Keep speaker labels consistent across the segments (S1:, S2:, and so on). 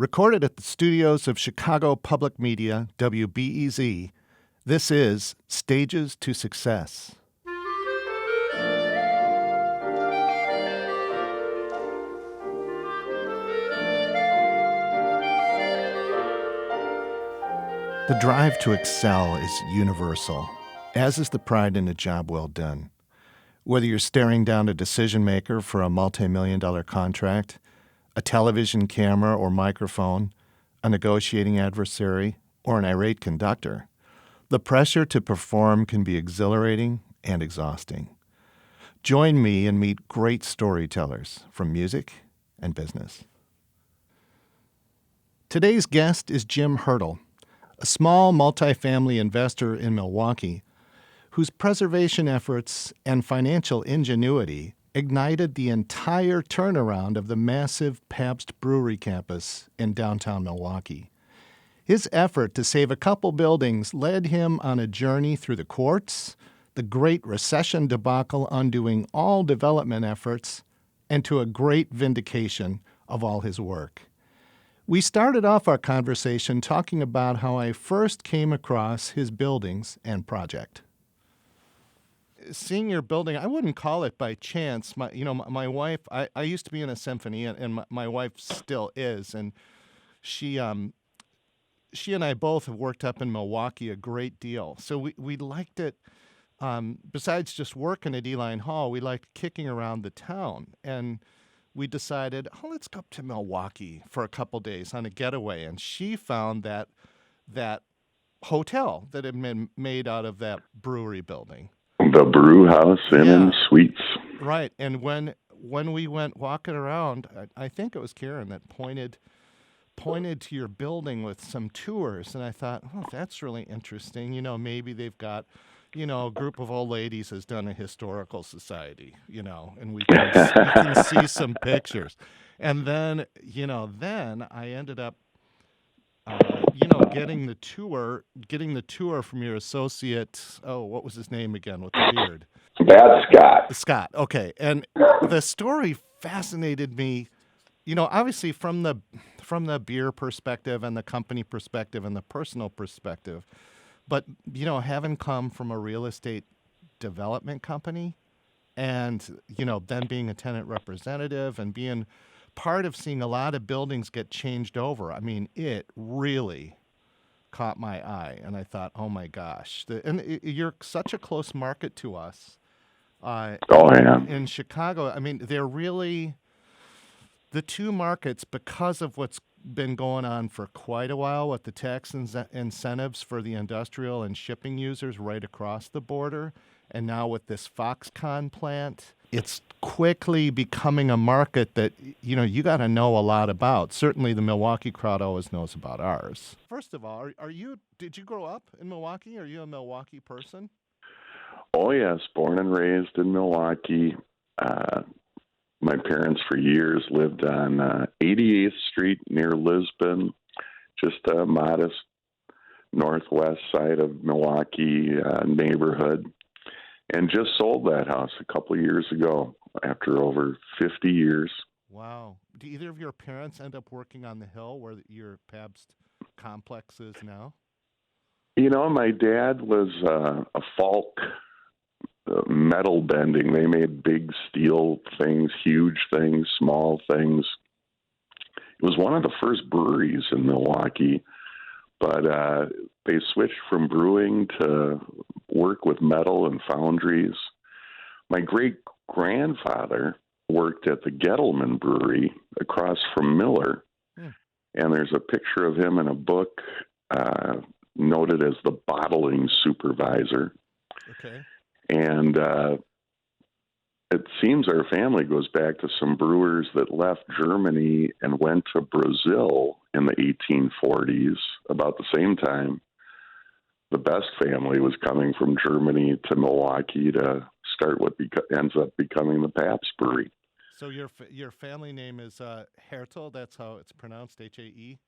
S1: Recorded at the studios of Chicago Public Media, WBEZ, this is Stages to Success. The drive to excel is universal, as is the pride in a job well done. Whether you're staring down a decision maker for a multi-million-dollar contract, a television camera or microphone, a negotiating adversary, or an irate conductor, the pressure to perform can be exhilarating and exhausting. Join me and meet great storytellers from music and business. Today's guest is Jim Haertel, a small multifamily investor in Milwaukee whose preservation efforts and financial ingenuity ignited the entire turnaround of the massive Pabst Brewery campus in downtown Milwaukee. His effort to save a couple buildings led him on a journey through the courts, the Great Recession debacle undoing all development efforts, and to a great vindication of all his work. We started off our conversation talking about how I first came across his buildings and project. Seeing your building, I wouldn't call it by chance. My wife, I used to be in a symphony, and my wife still is, and she and I both have worked up in Milwaukee a great deal. So we liked it. Besides just working at Eline Hall, we liked kicking around the town, and we decided, let's go up to Milwaukee for a couple days on a getaway. And she found that hotel that had been made out of that brewery building.
S2: The brew house and suites.
S1: Right. And when we went walking around, I think it was Karen that pointed to your building with some tours. And I thought, that's really interesting. Maybe they've got, a group of old ladies has done a historical society, and we can see some pictures. And then, then I ended up, getting the tour from your associate. Oh, what was his name again with the beard?
S2: That's Scott.
S1: Scott. Okay. And the story fascinated me, obviously from the beer perspective and the company perspective and the personal perspective. But, having come from a real estate development company and, then being a tenant representative and being part of seeing a lot of buildings get changed over, it really caught my eye. And I thought, oh, my gosh. You're such a close market to us. In Chicago. They're really the two markets, because of what's been going on for quite a while with the tax incentives for the industrial and shipping users right across the border. And now with this Foxconn plant, it's quickly becoming a market that, you got to know a lot about. Certainly the Milwaukee crowd always knows about ours. First of all, did you grow up in Milwaukee? Are you a Milwaukee person?
S2: Oh, yes. Born and raised in Milwaukee. My parents for years lived on 88th Street near Lisbon, just a modest northwest side of Milwaukee neighborhood. And just sold that house a couple of years ago after over 50 years. Wow.
S1: Do either of your parents end up working on the Hill where your Pabst complex is now?
S2: My dad was a Falk metal bending. They made big steel things, huge things, small things. It was one of the first breweries in Milwaukee. But they switched from brewing to work with metal and foundries. My great-grandfather worked at the Gettelman Brewery across from Miller. And there's a picture of him in a book noted as the bottling supervisor.
S1: Okay.
S2: And it seems our family goes back to some brewers that left Germany and went to Brazil in the 1840s, about the same time. The Best family was coming from Germany to Milwaukee to start what ends up becoming the Pabst Brewery.
S1: So your family name is Haertel? That's how it's pronounced, H-A-E?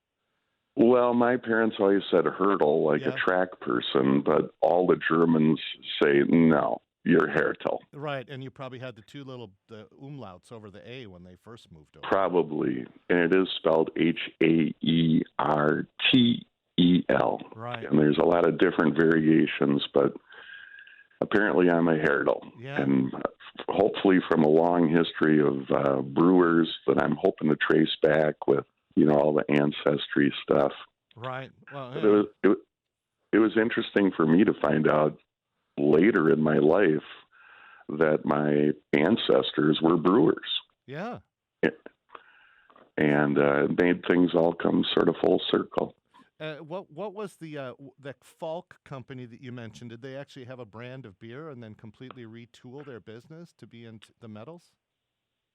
S2: Well, my parents always said Haertel, like a track person, but all the Germans say no. your Haertel.
S1: Right, and you probably had the umlauts over the A when they first moved over.
S2: Probably. And it is spelled Haertel.
S1: Right.
S2: And there's a lot of different variations, but apparently I'm a Haertel.
S1: Yeah.
S2: And hopefully from a long history of brewers that I'm hoping to trace back with, all the ancestry stuff.
S1: Right. Well,
S2: But it was interesting for me to find out later in my life that my ancestors were brewers.
S1: yeah.
S2: And it made things all come sort of full circle.
S1: What was the Falk company that you mentioned? Did they actually have a brand of beer and then completely retool their business to be into the metals?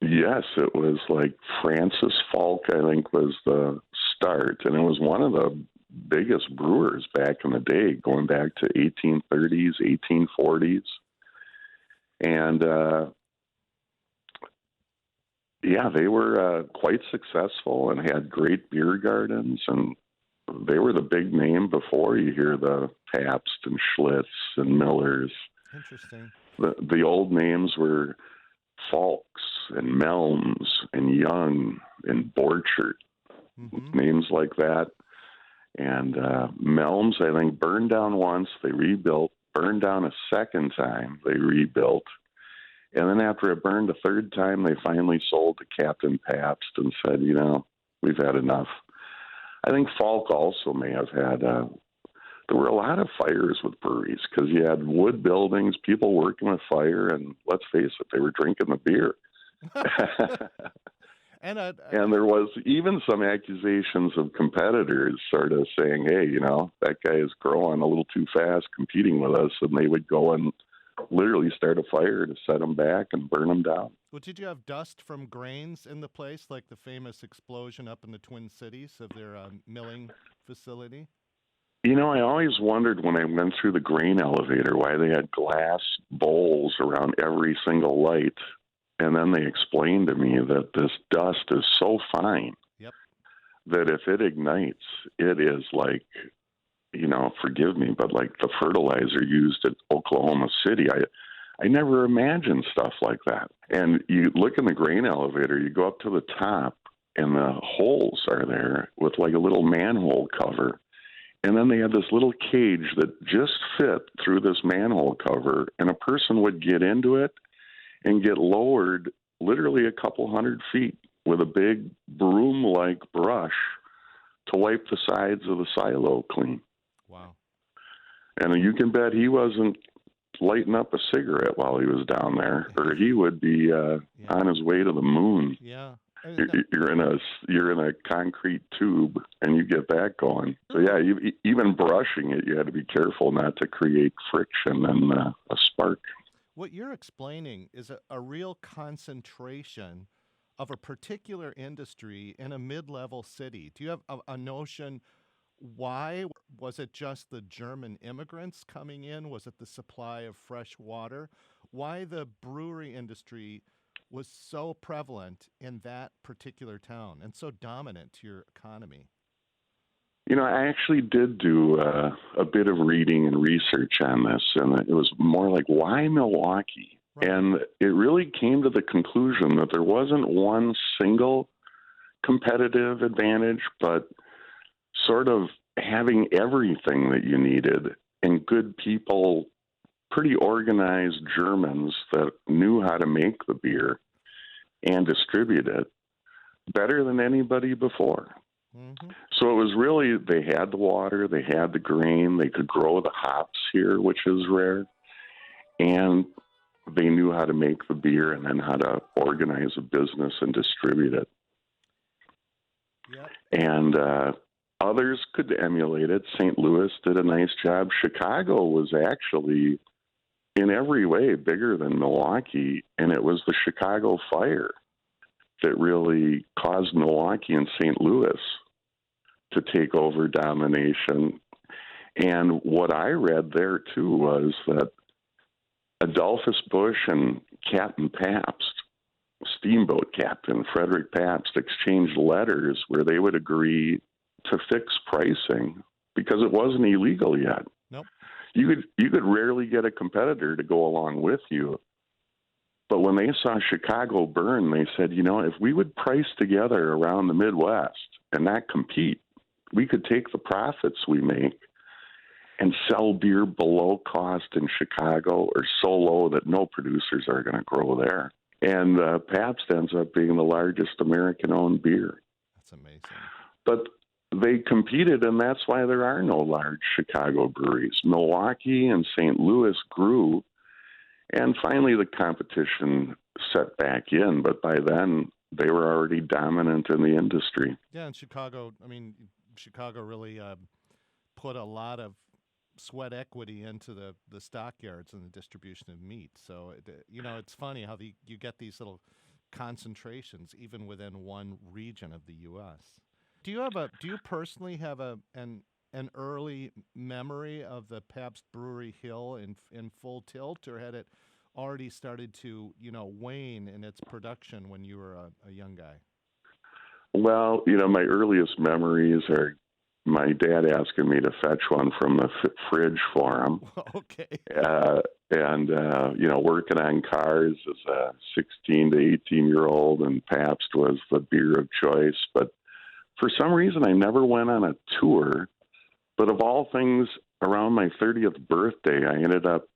S2: Yes, it was like Francis Falk, I think, was the start. And it was one of the biggest brewers back in the day, going back to 1830s, 1840s. And, they were quite successful and had great beer gardens. And they were the big name before you hear the Pabst and Schlitz and Millers.
S1: Interesting.
S2: The old names were Falks and Melms and Young and Borchert, names like that. And Melms, I think, burned down once, they rebuilt, burned down a second time, they rebuilt. And then after it burned a third time, they finally sold to Captain Pabst and said, we've had enough. I think Falk also may have had, there were a lot of fires with breweries because you had wood buildings, people working with fire, and let's face it, they were drinking the beer.
S1: And
S2: there was even some accusations of competitors sort of saying, hey, that guy is growing a little too fast competing with us, and they would go and literally start a fire to set them back and burn them down.
S1: Well, did you have dust from grains in the place, like the famous explosion up in the Twin Cities of their milling facility?
S2: I always wondered when I went through the grain elevator why they had glass bowls around every single light. And then they explained to me that this dust is so fine that if it ignites, it is like, forgive me, but like the fertilizer used at Oklahoma City. I never imagined stuff like that. And you look in the grain elevator, you go up to the top, and the holes are there with like a little manhole cover. And then they had this little cage that just fit through this manhole cover, and a person would get into it and get lowered literally a couple 100 feet with a big broom-like brush to wipe the sides of the silo clean.
S1: Wow.
S2: And you can bet he wasn't lighting up a cigarette while he was down there, or he would be on his way to the moon.
S1: Yeah.
S2: You're in a concrete tube, and you get that going. So even brushing it, you had to be careful not to create friction and a spark.
S1: What you're explaining is a real concentration of a particular industry in a mid-level city. Do you have a notion why? Was it just the German immigrants coming in? Was it the supply of fresh water? Why the brewery industry was so prevalent in that particular town and so dominant to your economy?
S2: I actually did do a bit of reading and research on this, and it was more like, why Milwaukee? Right. And it really came to the conclusion that there wasn't one single competitive advantage, but sort of having everything that you needed and good people, pretty organized Germans that knew how to make the beer and distribute it better than anybody before. Mm-hmm. So it was really, they had the water, they had the grain, they could grow the hops here, which is rare, and they knew how to make the beer and then how to organize a business and distribute it.
S1: Yep.
S2: And others could emulate it. St. Louis did a nice job. Chicago was actually, in every way, bigger than Milwaukee, and it was the Chicago fire that really caused Milwaukee and St. Louis to take over domination. And what I read there, too, was that Adolphus Busch and Captain Pabst, steamboat captain Frederick Pabst, exchanged letters where they would agree to fix pricing because it wasn't illegal yet.
S1: Nope.
S2: You could rarely get a competitor to go along with you. But when they saw Chicago burn, they said, if we would price together around the Midwest and not compete, we could take the profits we make and sell beer below cost in Chicago or so low that no producers are going to grow there. And Pabst ends up being the largest American-owned beer.
S1: That's amazing.
S2: But they competed, and that's why there are no large Chicago breweries. Milwaukee and St. Louis grew, and finally the competition set back in. But by then, they were already dominant in the industry.
S1: Yeah, and Chicago really put a lot of sweat equity into the stockyards and the distribution of meat. So, it's funny how you get these little concentrations even within one region of the U.S. Do you personally have an early memory of the Pabst Brewery Hill in full tilt, or had it already started to, wane in its production when you were a young guy?
S2: Well, my earliest memories are my dad asking me to fetch one from the fridge for him.
S1: Okay.
S2: And working on cars as a 16 to 18-year-old, and Pabst was the beer of choice. But for some reason, I never went on a tour. But of all things, around my 30th birthday, I ended up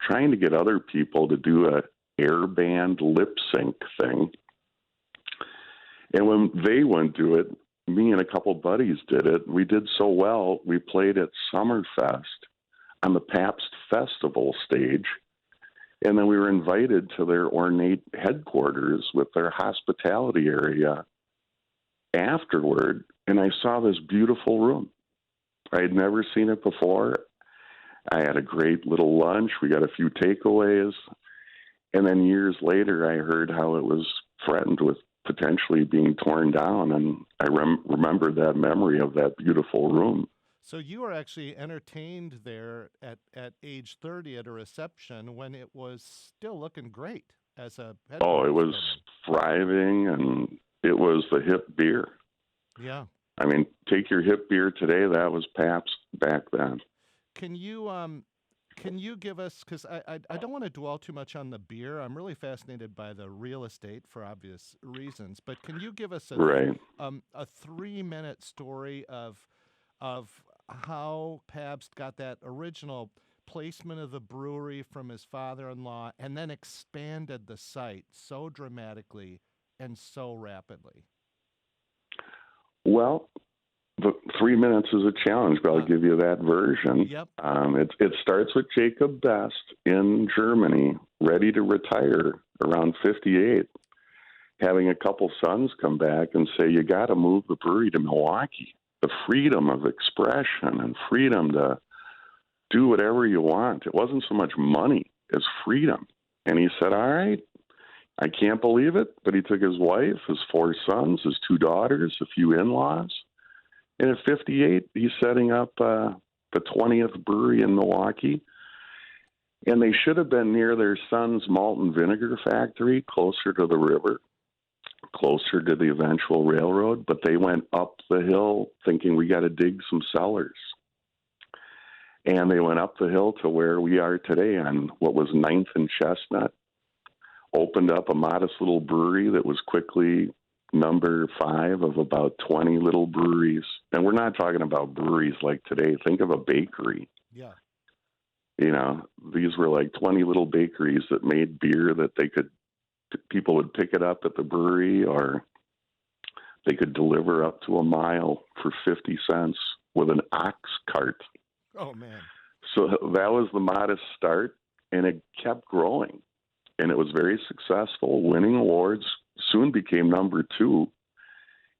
S2: trying to get other people to do a air band lip sync thing. And when they wouldn't do it, me and a couple buddies did it. We did so well, we played at Summerfest on the Pabst Festival stage. And then we were invited to their ornate headquarters with their hospitality area afterward. And I saw this beautiful room. I had never seen it before. I had a great little lunch. We got a few takeaways. And then years later, I heard how it was threatened with potentially being torn down. And I remember that memory of that beautiful room.
S1: So you were actually entertained there at age 30 at a reception when it was still looking great as a headquarters.
S2: Oh, it was thriving, and it was the hip beer.
S1: Yeah.
S2: I mean, take your hip beer today, that was Pabst back then.
S1: Can you give us, because I don't want to dwell too much on the beer. I'm really fascinated by the real estate for obvious reasons. But can you give us a 3-minute story of how Pabst got that original placement of the brewery from his father-in-law and then expanded the site so dramatically and so rapidly?
S2: Well, the 3 minutes is a challenge, but I'll give you that version.
S1: Yep.
S2: It starts with Jacob Best in Germany, ready to retire around 58, having a couple sons come back and say, you got to move the brewery to Milwaukee. The freedom of expression and freedom to do whatever you want. It wasn't so much money as freedom. And he said, all right, I can't believe it. But he took his wife, his 4 sons, his 2 daughters, a few in-laws. And at 58, he's setting up the 20th brewery in Milwaukee. And they should have been near their son's malt and vinegar factory, closer to the river, closer to the eventual railroad. But they went up the hill thinking we got to dig some cellars. And they went up the hill to where we are today on what was 9th and Chestnut, opened up a modest little brewery that was quickly number 5 of about 20 little breweries. And we're not talking about breweries like today. Think of a bakery.
S1: Yeah.
S2: These were like 20 little bakeries that made beer that people would pick it up at the brewery, or they could deliver up to a mile for 50 cents with an ox cart.
S1: Oh, man.
S2: So that was the modest start, and it kept growing. And it was very successful, winning awards, soon became number 2.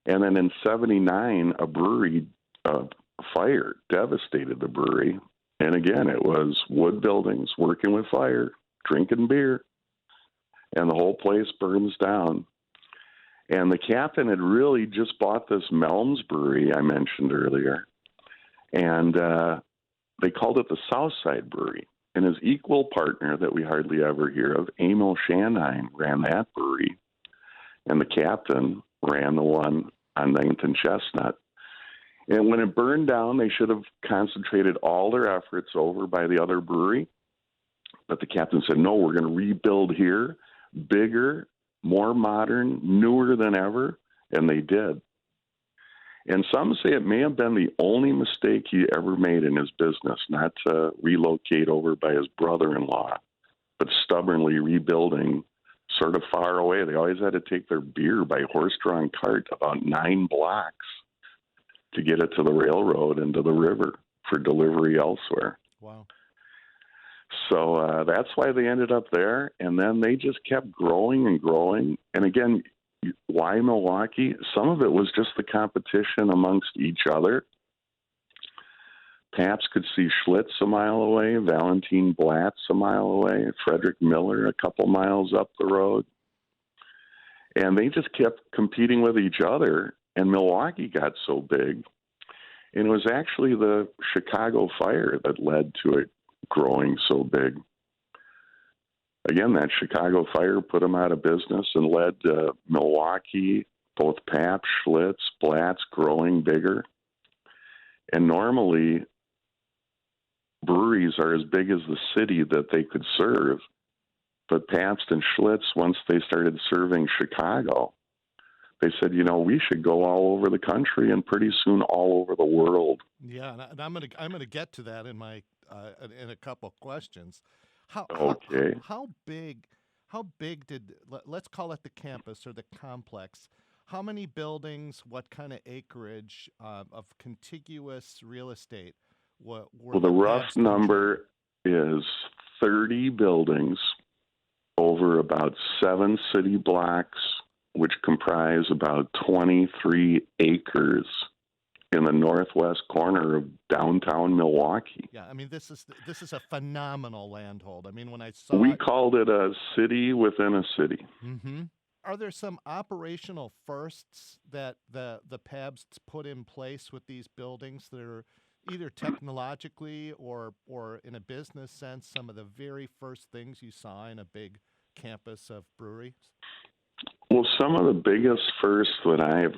S2: And then in 79, a brewery fire devastated the brewery. And again, it was wood buildings, working with fire, drinking beer, and the whole place burns down. And the captain had really just bought this Melms brewery I mentioned earlier. And they called it the Southside Brewery. And his equal partner that we hardly ever hear of, Emil Shandheim, ran that brewery. And the captain ran the one on 9th and Chestnut. And when it burned down, they should have concentrated all their efforts over by the other brewery. But the captain said, no, we're going to rebuild here, bigger, more modern, newer than ever. And they did. And some say it may have been the only mistake he ever made in his business, not to relocate over by his brother-in-law, but stubbornly rebuilding sort of far away. They always had to take their beer by horse-drawn cart about 9 blocks to get it to the railroad and to the river for delivery elsewhere.
S1: Wow.
S2: So that's why they ended up there. And then they just kept growing and growing. And again, why Milwaukee? Some of it was just the competition amongst each other. Pabst could see Schlitz a mile away, Valentin Blatz a mile away, Frederick Miller a couple miles up the road. And they just kept competing with each other. And Milwaukee got so big. And it was actually the Chicago fire that led to it growing so big. Again, that Chicago fire put them out of business and led to Milwaukee, both Pabst, Schlitz, Blatz growing bigger. And normally, breweries are as big as the city that they could serve. But Pabst and Schlitz, once they started serving Chicago, they said, we should go all over the country and pretty soon all over the world.
S1: Yeah, and I'm gonna get to that in my in a couple questions. How big did, let's call it the campus or the complex? How many buildings? What kind of acreage of contiguous real estate? Well,
S2: the rough number is 30 buildings over about 7 city blocks, which comprise about 23 acres in the northwest corner of downtown Milwaukee.
S1: Yeah, I mean, this is a phenomenal landhold. I mean, when I saw
S2: we called it a city within a city.
S1: Mm-hmm. Are there some operational firsts that the Pabsts put in place with these buildings that are either technologically or in a business sense, some of the very first things you saw in a big campus of breweries?
S2: Well, some of the biggest firsts that I'm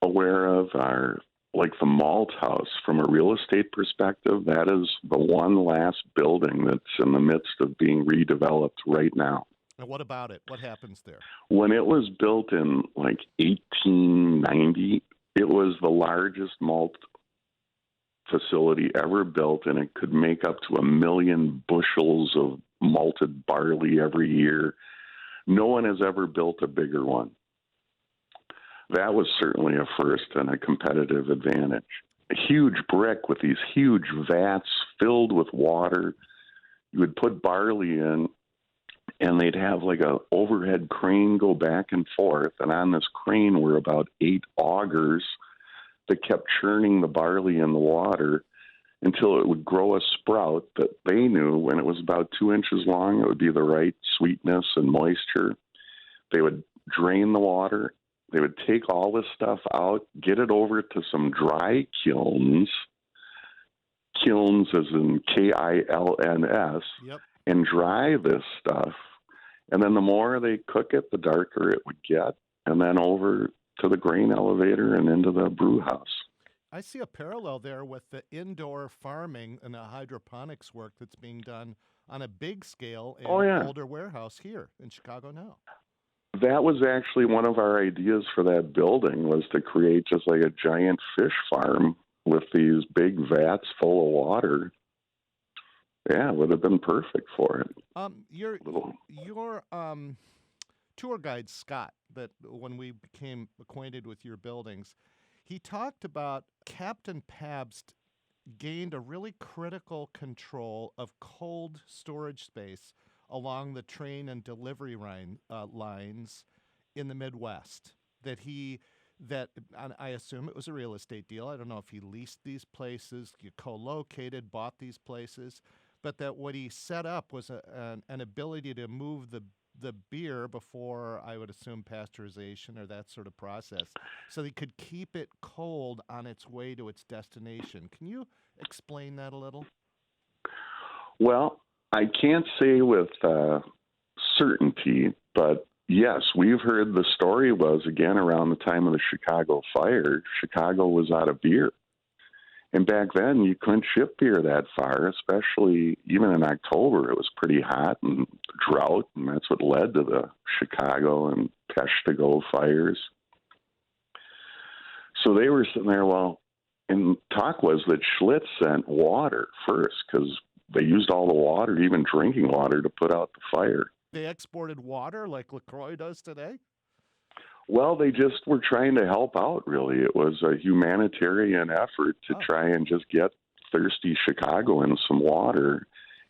S2: aware of are like the Malt House. From a real estate perspective, that is the one last building that's in the midst of being redeveloped right now.
S1: And what about it? What happens there?
S2: When it was built in like 1890, it was the largest malt facility ever built, and it could make up to 1 million bushels of malted barley every year. No one has ever built a bigger one. That was certainly a first and a competitive advantage. A huge brick with these huge vats filled with water. You would put barley in, and they'd have like a overhead crane go back and forth. And on this crane were about 8 augers that kept churning the barley in the water until it would grow a sprout that they knew when it was about 2 inches long, it would be the right sweetness and moisture. They would drain the water. They would take all this stuff out, get it over to some dry kilns as in KILNS,
S1: yep,
S2: and dry this stuff. And then the more they cook it, the darker it would get. And then over to the grain elevator and into the brew house.
S1: I see a parallel there with the indoor farming and the hydroponics work that's being done on a big scale in Older Warehouse here in Chicago now.
S2: That was actually one of our ideas for that building, was to create just like a giant fish farm with these big vats full of water. Yeah, it would have been perfect for it.
S1: Your tour guide, Scott, that when we became acquainted with your buildings, he talked about Captain Pabst gained a really critical control of cold storage space along the train and delivery lines in the Midwest. That I assume it was a real estate deal. I don't know if he leased these places, co-located, bought these places, but that what he set up was an ability to move the beer before, I would assume, pasteurization or that sort of process, so he could keep it cold on its way to its destination. Can you explain that a little?
S2: Well, I can't say with certainty, but yes, we've heard the story was, again, around the time of the Chicago fire, Chicago was out of beer. And back then, you couldn't ship beer that far, especially even in October. It was pretty hot and drought, and that's what led to the Chicago and Peshtigo fires. So they were sitting there, and talk was that Schlitz sent water first because they used all the water, even drinking water, to put out the fire.
S1: They exported water like LaCroix does today?
S2: Well, they just were trying to help out, really. It was a humanitarian effort to try and just get thirsty Chicagoans some water.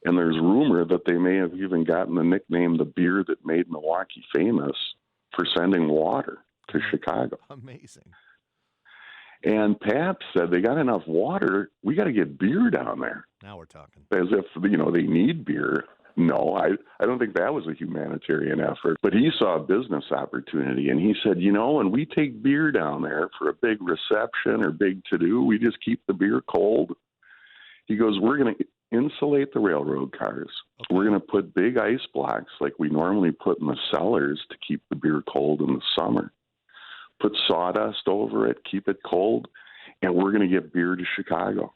S2: And there's rumor that they may have even gotten the nickname the beer that made Milwaukee famous for sending water to Chicago.
S1: Amazing.
S2: And Pabst said they got enough water, we got to get beer down there.
S1: Now we're talking.
S2: As if, they need beer. No, I don't think that was a humanitarian effort. But he saw a business opportunity, and he said, when we take beer down there for a big reception or big to-do, we just keep the beer cold. He goes, we're going to insulate the railroad cars. Okay. We're going to put big ice blocks like we normally put in the cellars to keep the beer cold in the summer. Put sawdust over it, keep it cold, and we're going to get beer to Chicago.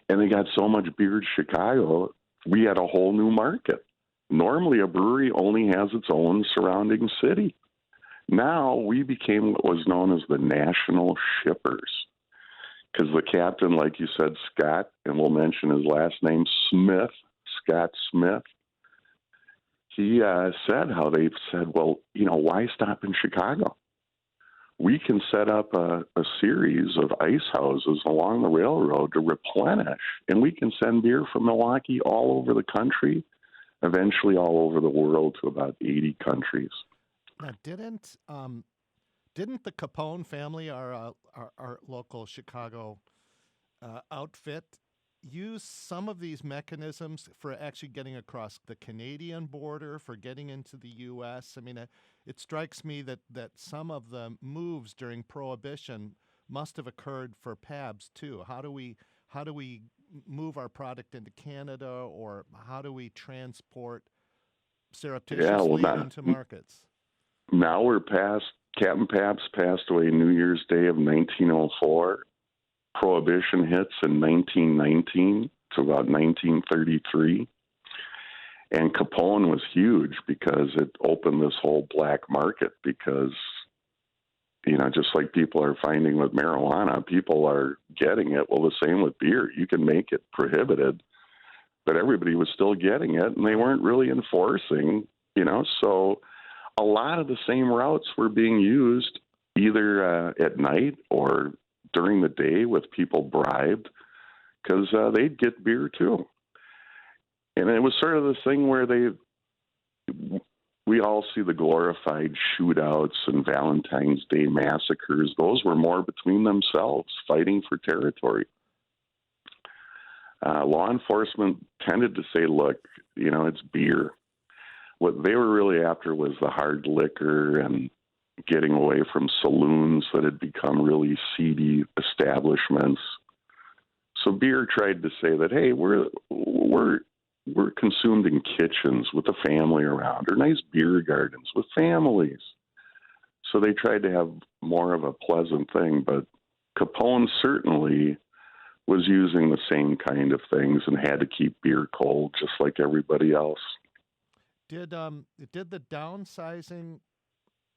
S2: And they got so much beer to Chicago, we had a whole new market. Normally, a brewery only has its own surrounding city. Now we became what was known as the national shippers. Because the captain, like you said, Scott, and we'll mention his last name, Smith, Scott Smith, he said how they said, why stop in Chicago? We can set up a series of ice houses along the railroad to replenish, and we can send beer from Milwaukee all over the country, eventually all over the world to about 80 countries.
S1: Now, didn't the Capone family, our local Chicago outfit, use some of these mechanisms for actually getting across the Canadian border, for getting into the U.S.? I mean, it strikes me that some of the moves during Prohibition must have occurred for Pabst too. How do we move our product into Canada, or how do we transport surreptitiously into markets?
S2: Now we're past, Captain Pabst passed away New Year's Day of 1904. Prohibition hits in 1919 to about 1933. And Capone was huge because it opened this whole black market because, just like people are finding with marijuana, people are getting it. Well, the same with beer. You can make it prohibited, but everybody was still getting it, and they weren't really enforcing, So a lot of the same routes were being used either at night or during the day with people bribed because they'd get beer too. And it was sort of this thing where we all see the glorified shootouts and Valentine's Day massacres. Those were more between themselves, fighting for territory. Law enforcement tended to say, look, it's beer. What they were really after was the hard liquor and getting away from saloons that had become really seedy establishments. So beer tried to say that, hey, we're consumed in kitchens with the family around, or nice beer gardens with families. So they tried to have more of a pleasant thing, but Capone certainly was using the same kind of things and had to keep beer cold just like everybody else.
S1: Did the downsizing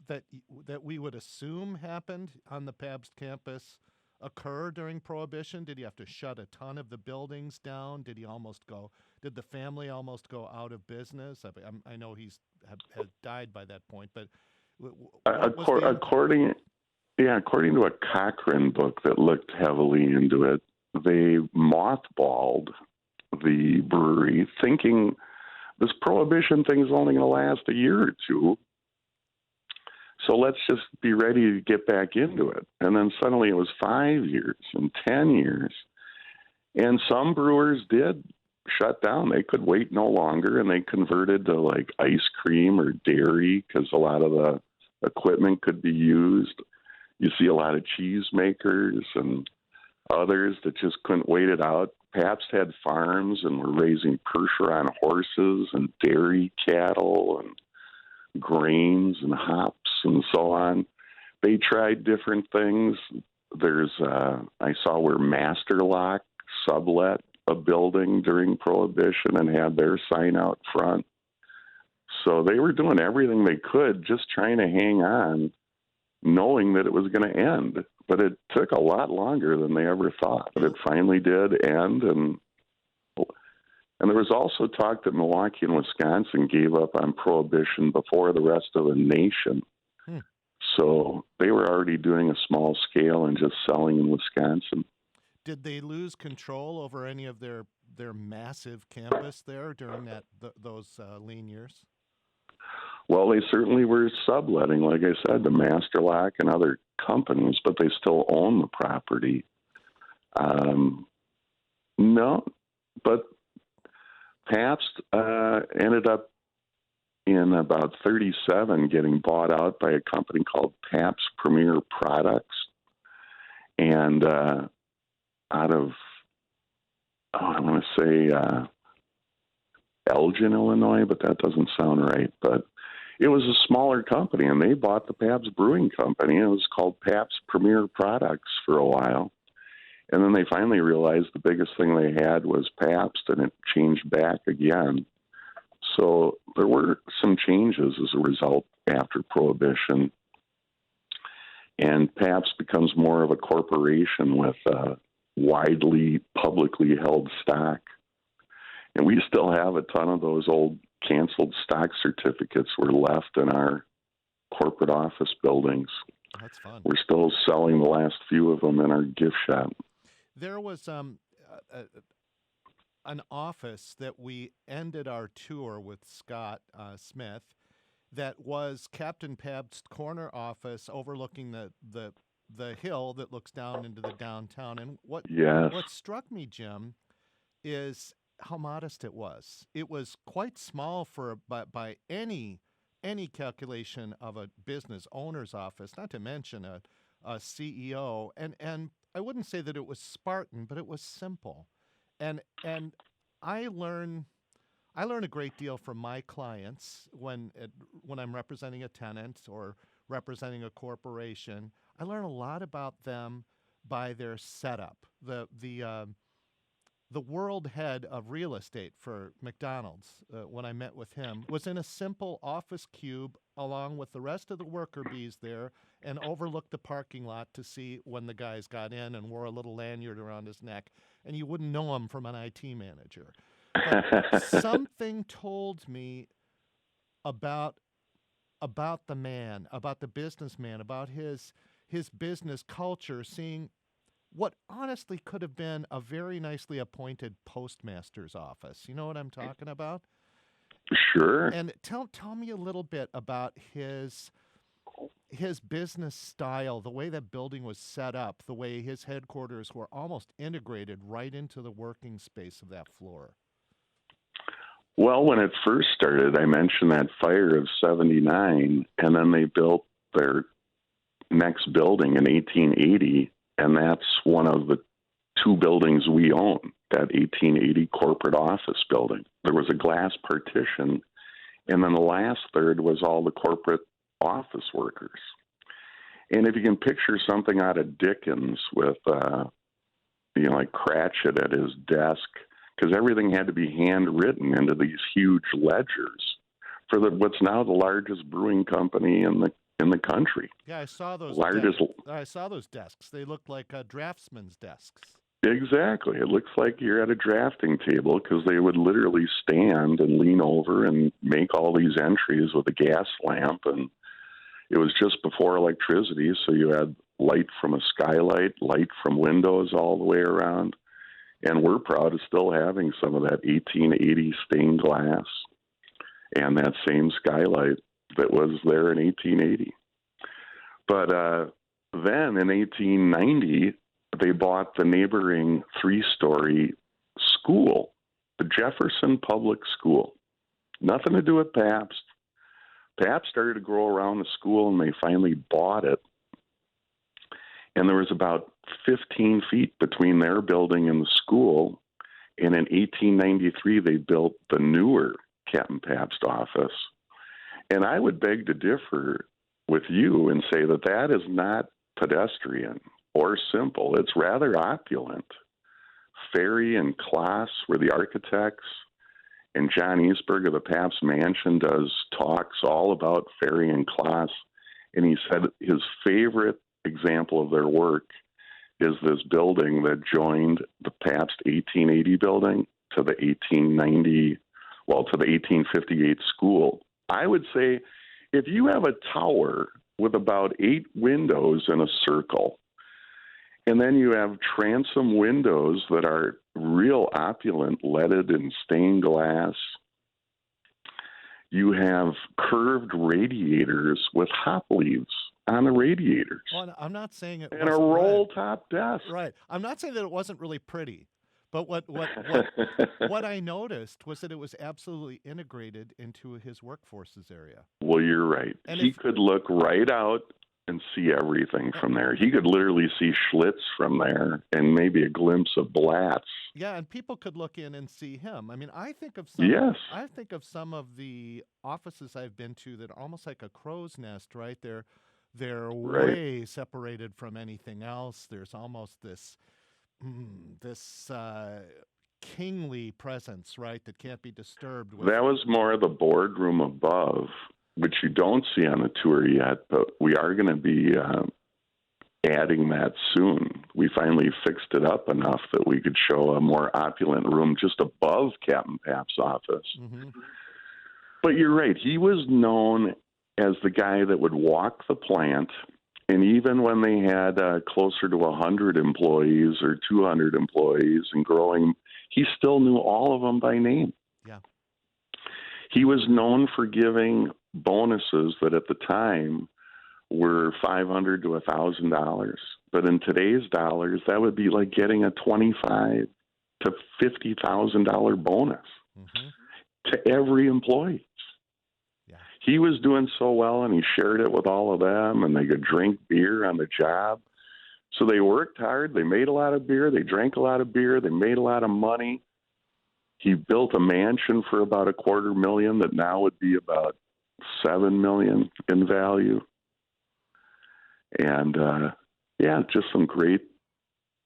S1: that we would assume happened on the Pabst campus occur during Prohibition? Did he have to shut a ton of the buildings down? Did the family almost go out of business? I know had died by that point, but
S2: according to a Cochrane book that looked heavily into it, they mothballed the brewery thinking this Prohibition thing is only going to last a year or two. So let's just be ready to get back into it. And then suddenly it was 5 years and 10 years. And some brewers did shut down. They could wait no longer, and they converted to like ice cream or dairy because a lot of the equipment could be used. You see a lot of cheese makers and others that just couldn't wait it out. Pabst had farms and were raising Percheron horses and dairy cattle and grains and hops and so on. They tried different things. I saw where Master Lock sublet a building during Prohibition and had their sign out front. So they were doing everything they could, just trying to hang on, knowing that it was going to end. But it took a lot longer than they ever thought. But it finally did end. And there was also talk that Milwaukee and Wisconsin gave up on Prohibition before the rest of the nation. So they were already doing a small scale and just selling in Wisconsin.
S1: Did they lose control over any of their massive campus there during those lean years?
S2: Well, they certainly were subletting, like I said, to Master Lock and other companies, but they still own the property. No, but Pabst ended up in about 1937 getting bought out by a company called Pabst Premier Products. And out of, I want to say Elgin, Illinois, but that doesn't sound right. But it was a smaller company, and they bought the Pabst Brewing Company. It was called Pabst Premier Products for a while. And then they finally realized the biggest thing they had was Pabst, and it changed back again. So there were some changes as a result after Prohibition. And Pabst becomes more of a corporation with widely publicly held stock. And we still have a ton of those old canceled stock certificates were left in our corporate office buildings.
S1: That's fun.
S2: We're still selling the last few of them in our gift shop.
S1: There was an office that we ended our tour with Scott Smith that was Captain Pabst's corner office overlooking the hill that looks down into the downtown. And what struck me, Jim, is how modest it was. It was quite small by any calculation of a business owner's office, not to mention a CEO. And I wouldn't say that it was Spartan, but it was simple. And I learn a great deal from my clients when I'm representing a tenant or representing a corporation. I learn a lot about them by their setup. The world head of real estate for McDonald's, when I met with him, was in a simple office cube along with the rest of the worker bees there and overlooked the parking lot to see when the guys got in and wore a little lanyard around his neck. And you wouldn't know him from an IT manager. But something told me about the man, about the businessman, about his business culture, seeing what honestly could have been a very nicely appointed postmaster's office. You know what I'm talking about?
S2: Sure.
S1: And tell me a little bit about his business style, the way that building was set up, the way his headquarters were almost integrated right into the working space of that floor.
S2: Well, when it first started, I mentioned that fire of 1979, and then they built their next building in 1880. And that's one of the two buildings we own, that 1880 corporate office building. There was a glass partition, and then the last third was all the corporate office workers. And if you can picture something out of Dickens with, like Cratchit at his desk, because everything had to be handwritten into these huge ledgers for what's now the largest brewing company in the country.
S1: Yeah, I saw those. I saw those desks. They looked like draftsmen's desks.
S2: Exactly. It looks like you're at a drafting table because they would literally stand and lean over and make all these entries with a gas lamp. And it was just before electricity, so you had light from a skylight, light from windows all the way around. And we're proud of still having some of that 1880 stained glass and that same skylight that was there in 1880. But then in 1890, they bought the neighboring three-story school, the Jefferson Public School. Nothing to do with Pabst. Pabst started to grow around the school, and they finally bought it. And there was about 15 feet between their building and the school. And in 1893, they built the newer Captain Pabst office. And I would beg to differ with you and say that is not pedestrian. or simple. It's rather opulent. Ferry and Klaas were the architects, and John Eastberg of the Pabst Mansion does talks all about Ferry and Klaas. And he said his favorite example of their work is this building that joined the Pabst 1880 building to the 1858 school. I would say if you have a tower with about 8 windows in a circle, and then you have transom windows that are real opulent, leaded and stained glass. You have curved radiators with hop leaves on the radiators.
S1: Well, I'm not saying it
S2: and a roll-top desk.
S1: Right. I'm not saying that it wasn't really pretty, but what I noticed was that it was absolutely integrated into his workforce's area.
S2: Well, you're right. And he could look right out and see everything from there. He could literally see Schlitz from there and maybe a glimpse of Blatz.
S1: Yeah, and people could look in and see him. I mean, I think of some of the offices I've been to that are almost like a crow's nest, right? They're way separated from anything else. There's almost this kingly presence, right, that can't be disturbed with.
S2: That was more the boardroom above, which you don't see on the tour yet, but we are going to be adding that soon. We finally fixed it up enough that we could show a more opulent room just above Captain Pabst's office. Mm-hmm. But you're right. He was known as the guy that would walk the plant, and even when they had closer to 100 employees or 200 employees and growing, he still knew all of them by name.
S1: Yeah.
S2: He was known for giving bonuses that at the time were $500 to $1,000, but in today's dollars, that would be like getting a $25,000 to $50,000 bonus to every employee.
S1: Yeah.
S2: He was doing so well, and he shared it with all of them, and they could drink beer on the job. So they worked hard. They made a lot of beer. They drank a lot of beer. They made a lot of money. He built a mansion for about $250,000 that now would be about $7 million in value. And, just some great,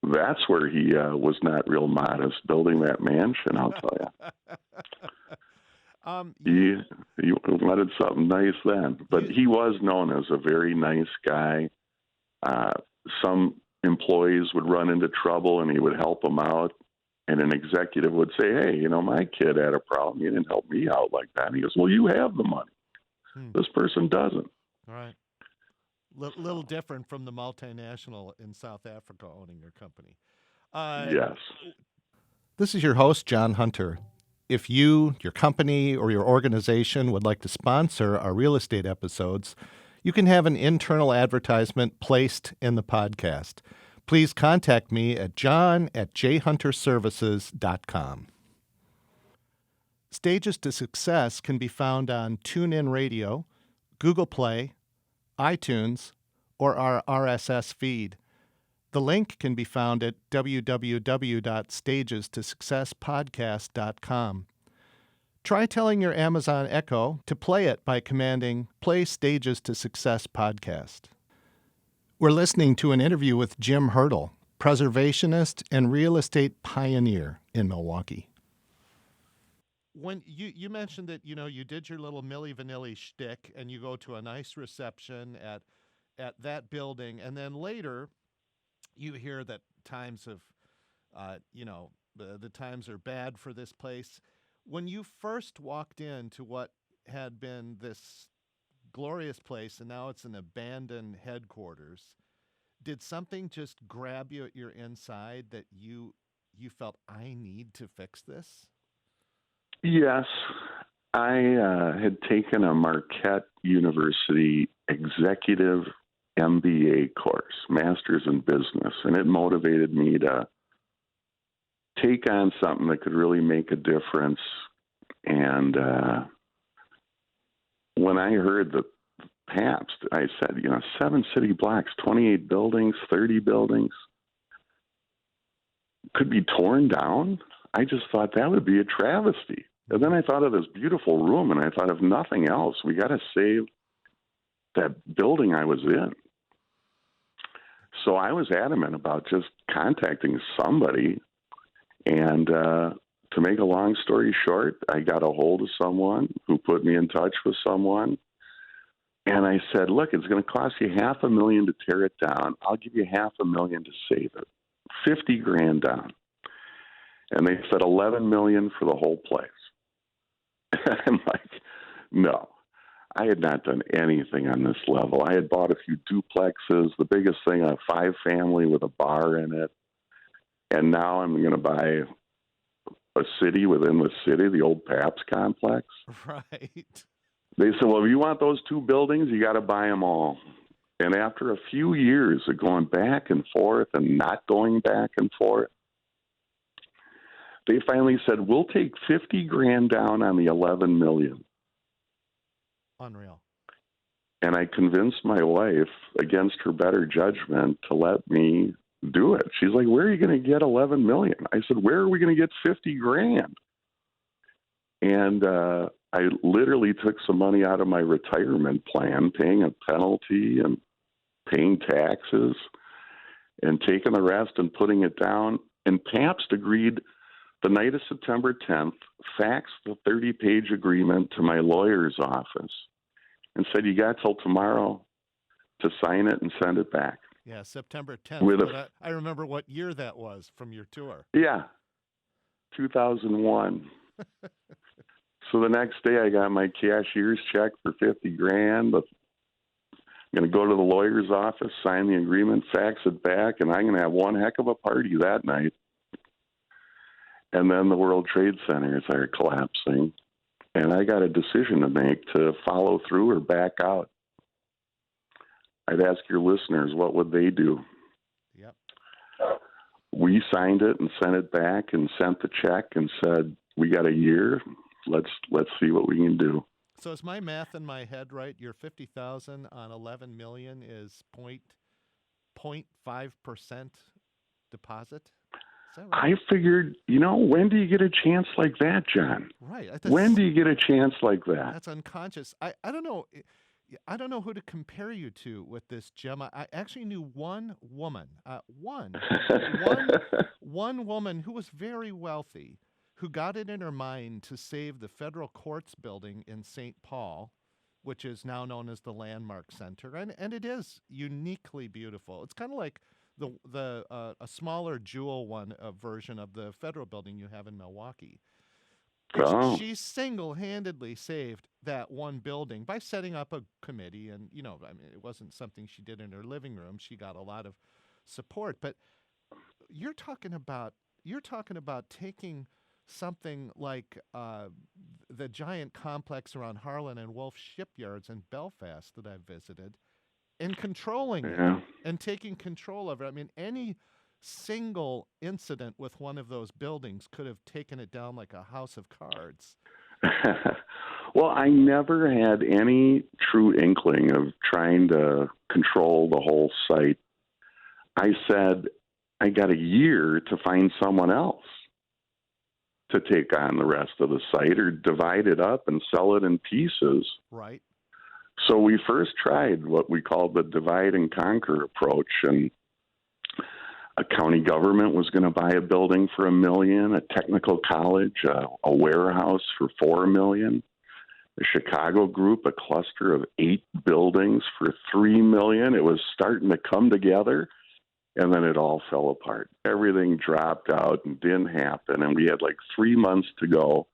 S2: that's where he was not real modest, building that mansion, I'll tell you. He wanted something nice then. But he was known as a very nice guy. Some employees would run into trouble, and he would help them out. And an executive would say, hey, my kid had a problem. You didn't help me out like that. And he goes, well, you have the money. This person doesn't.
S1: All right. Little different from the multinational in South Africa owning your company.
S2: Yes.
S1: This is your host, John Hunter. If you, your company, or your organization would like to sponsor our real estate episodes, you can have an internal advertisement placed in the podcast. Please contact me at john@jhunterservices.com. Stages to Success can be found on TuneIn Radio, Google Play, iTunes, or our RSS feed. The link can be found at www.stagestosuccesspodcast.com. Try telling your Amazon Echo to play it by commanding Play Stages to Success Podcast. We're listening to an interview with Jim Haertel, preservationist and real estate pioneer in Milwaukee. When you mentioned that, you did your little Milli Vanilli shtick and you go to a nice reception at that building, and then later you hear that times have, the times are bad for this place. When you first walked into what had been this glorious place and now it's an abandoned headquarters, did something just grab you at your inside that you felt, I need to fix this?
S2: Yes. I had taken a Marquette University executive MBA course, Master's in Business, and it motivated me to take on something that could really make a difference. And when I heard the Pabst, I said, 7 city blocks, 28 buildings, 30 buildings could be torn down. I just thought that would be a travesty. And then I thought of this beautiful room, and I thought, if nothing else, we got to save that building I was in. So I was adamant about just contacting somebody. And to make a long story short, I got a hold of someone who put me in touch with someone. And I said, look, it's going to cost you $500,000 to tear it down. I'll give you $500,000 to save it. $50,000 down. And they said $11 million for the whole place. I'm like, no. I had not done anything on this level. I had bought a few duplexes, the biggest thing, a 5-family with a bar in it. And now I'm going to buy a city within the city, the old Pabst complex.
S1: Right.
S2: They said, well, if you want those 2 buildings, you got to buy them all. And after a few years of going back and forth and not going back and forth, they finally said, we'll take $50,000 down on the $11 million.
S1: Unreal.
S2: And I convinced my wife, against her better judgment, to let me do it. She's like, where are you going to get $11 million? I said, where are we going to get $50,000? And I literally took some money out of my retirement plan, paying a penalty and paying taxes, and taking the rest and putting it down. And Pabst agreed the night of September 10th, faxed the 30-page agreement to my lawyer's office and said, you got till tomorrow to sign it and send it back.
S1: Yeah, September 10th. I remember what year that was from your tour.
S2: Yeah, 2001. So the next day I got my cashier's check for $50,000, but I'm going to go to the lawyer's office, sign the agreement, fax it back, and I'm going to have one heck of a party that night. And then the World Trade Centers are collapsing, and I got a decision to make to follow through or back out. I'd ask your listeners, what would they do?
S1: Yep.
S2: We signed it and sent it back and sent the check and said, we got a year. Let's see what we can do.
S1: So is my math in my head right? Your $50,000 on $11 million is 0.5% deposit? Is that right?
S2: I figured, when do you get a chance like that, John?
S1: Right.
S2: When do you get a chance like that?
S1: That's unconscious. I don't know. I don't know who to compare you to with this, Jim. I actually knew one woman, one woman who was very wealthy, who got it in her mind to save the federal courts building in St. Paul, which is now known as the Landmark Center, and it is uniquely beautiful. It's kind of like a smaller jewel version of the federal building you have in Milwaukee.
S2: Oh.
S1: She single-handedly saved that one building by setting up a committee, and it wasn't something she did in her living room. She got a lot of support, but you're talking about taking something like the giant complex around Harlan and Wolf shipyards in Belfast that I've visited, and controlling it and taking control of it. I mean, any single incident with one of those buildings could have taken it down like a house of cards.
S2: Well, I never had any true inkling of trying to control the whole site. I said, I got a year to find someone else to take on the rest of the site or divide it up and sell it in pieces.
S1: Right.
S2: So we first tried what we called the divide and conquer approach, and a county government was going to buy a building for $1 million, a technical college, a warehouse for $4 million, a Chicago group, a cluster of 8 buildings for $3 million. It was starting to come together, and then it all fell apart. Everything dropped out and didn't happen, and we had like 3 months to go.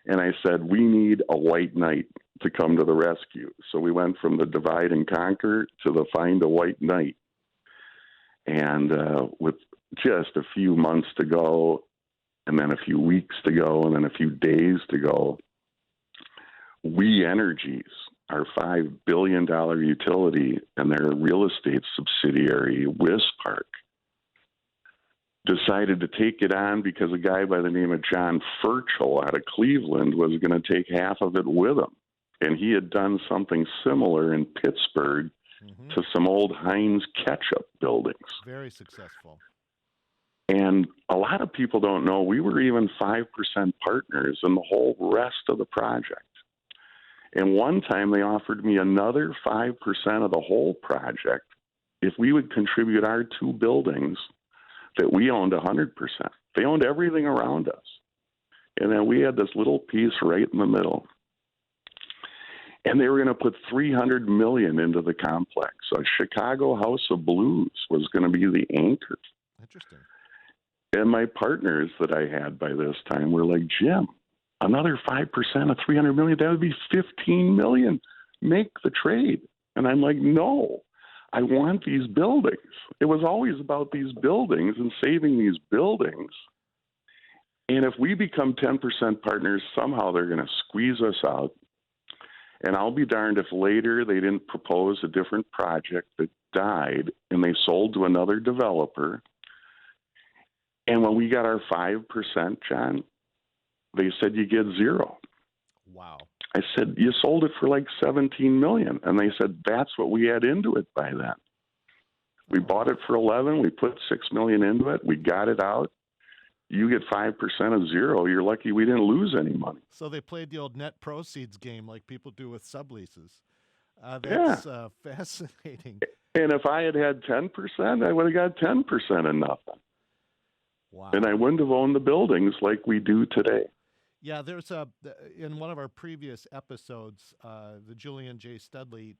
S2: And I said, we need a white knight to come to the rescue. So we went from the divide and conquer to the find a white knight. And with just a few months to go, and then a few weeks to go, and then a few days to go, We Energies, our $5 billion utility and their real estate subsidiary, WisPark, decided to take it on because a guy by the name of John Furchel out of Cleveland was going to take half of it with him. And he had done something similar in Pittsburgh to some old Heinz ketchup buildings.
S1: Very successful.
S2: And a lot of people don't know we were even 5% partners in the whole rest of the project. And one time they offered me another 5% of the whole project if we would contribute our 2 buildings that we owned 100%. They owned everything around us. And then we had this little piece right in the middle. And they were going to put $300 million into the complex. So Chicago House of Blues was going to be the anchor.
S1: Interesting.
S2: And my partners that I had by this time were like, Jim, another 5% of $300 million, that would be $15 million. Make the trade. And I'm like, no, I want these buildings. It was always about these buildings and saving these buildings. And if we become 10% partners, somehow they're going to squeeze us out. And I'll be darned if later they didn't propose a different project that died and they sold to another developer. And when we got our 5%, John, they said you get 0.
S1: Wow.
S2: I said, you sold it for like $17 million. And they said, that's what we had into it by then. We bought it for 11. We put $6 million into it. We got it out. You get 5% of 0. You're lucky we didn't lose any money.
S1: So they played the old net proceeds game like people do with subleases. That's fascinating.
S2: And if I had 10%, I would have got 10% of nothing.
S1: Wow.
S2: And I wouldn't have owned the buildings like we do today.
S1: Yeah, there's in one of our previous episodes, the Julian J. Studley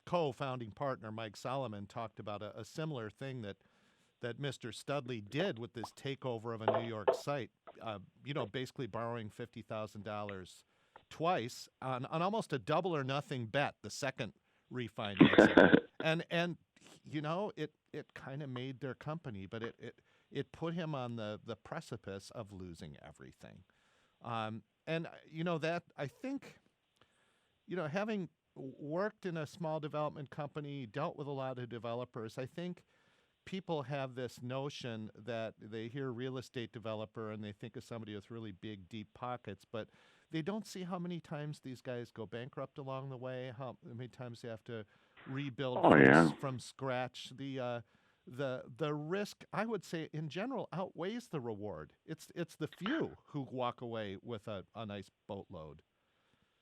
S1: co-founding partner, Mike Solomon, talked about a similar thing that Mr. Studley did with this takeover of a New York site, basically borrowing $50,000 twice on almost a double or nothing bet, the second refinancing. and it kind of made their company, but it put him on the precipice of losing everything. That I think, having worked in a small development company, dealt with a lot of developers, I think people have this notion that they hear real estate developer and they think of somebody with really big, deep pockets, but they don't see how many times these guys go bankrupt along the way, how many times they have to rebuild from scratch. The risk, I would say, in general, outweighs the reward. It's the few who walk away with a nice boatload.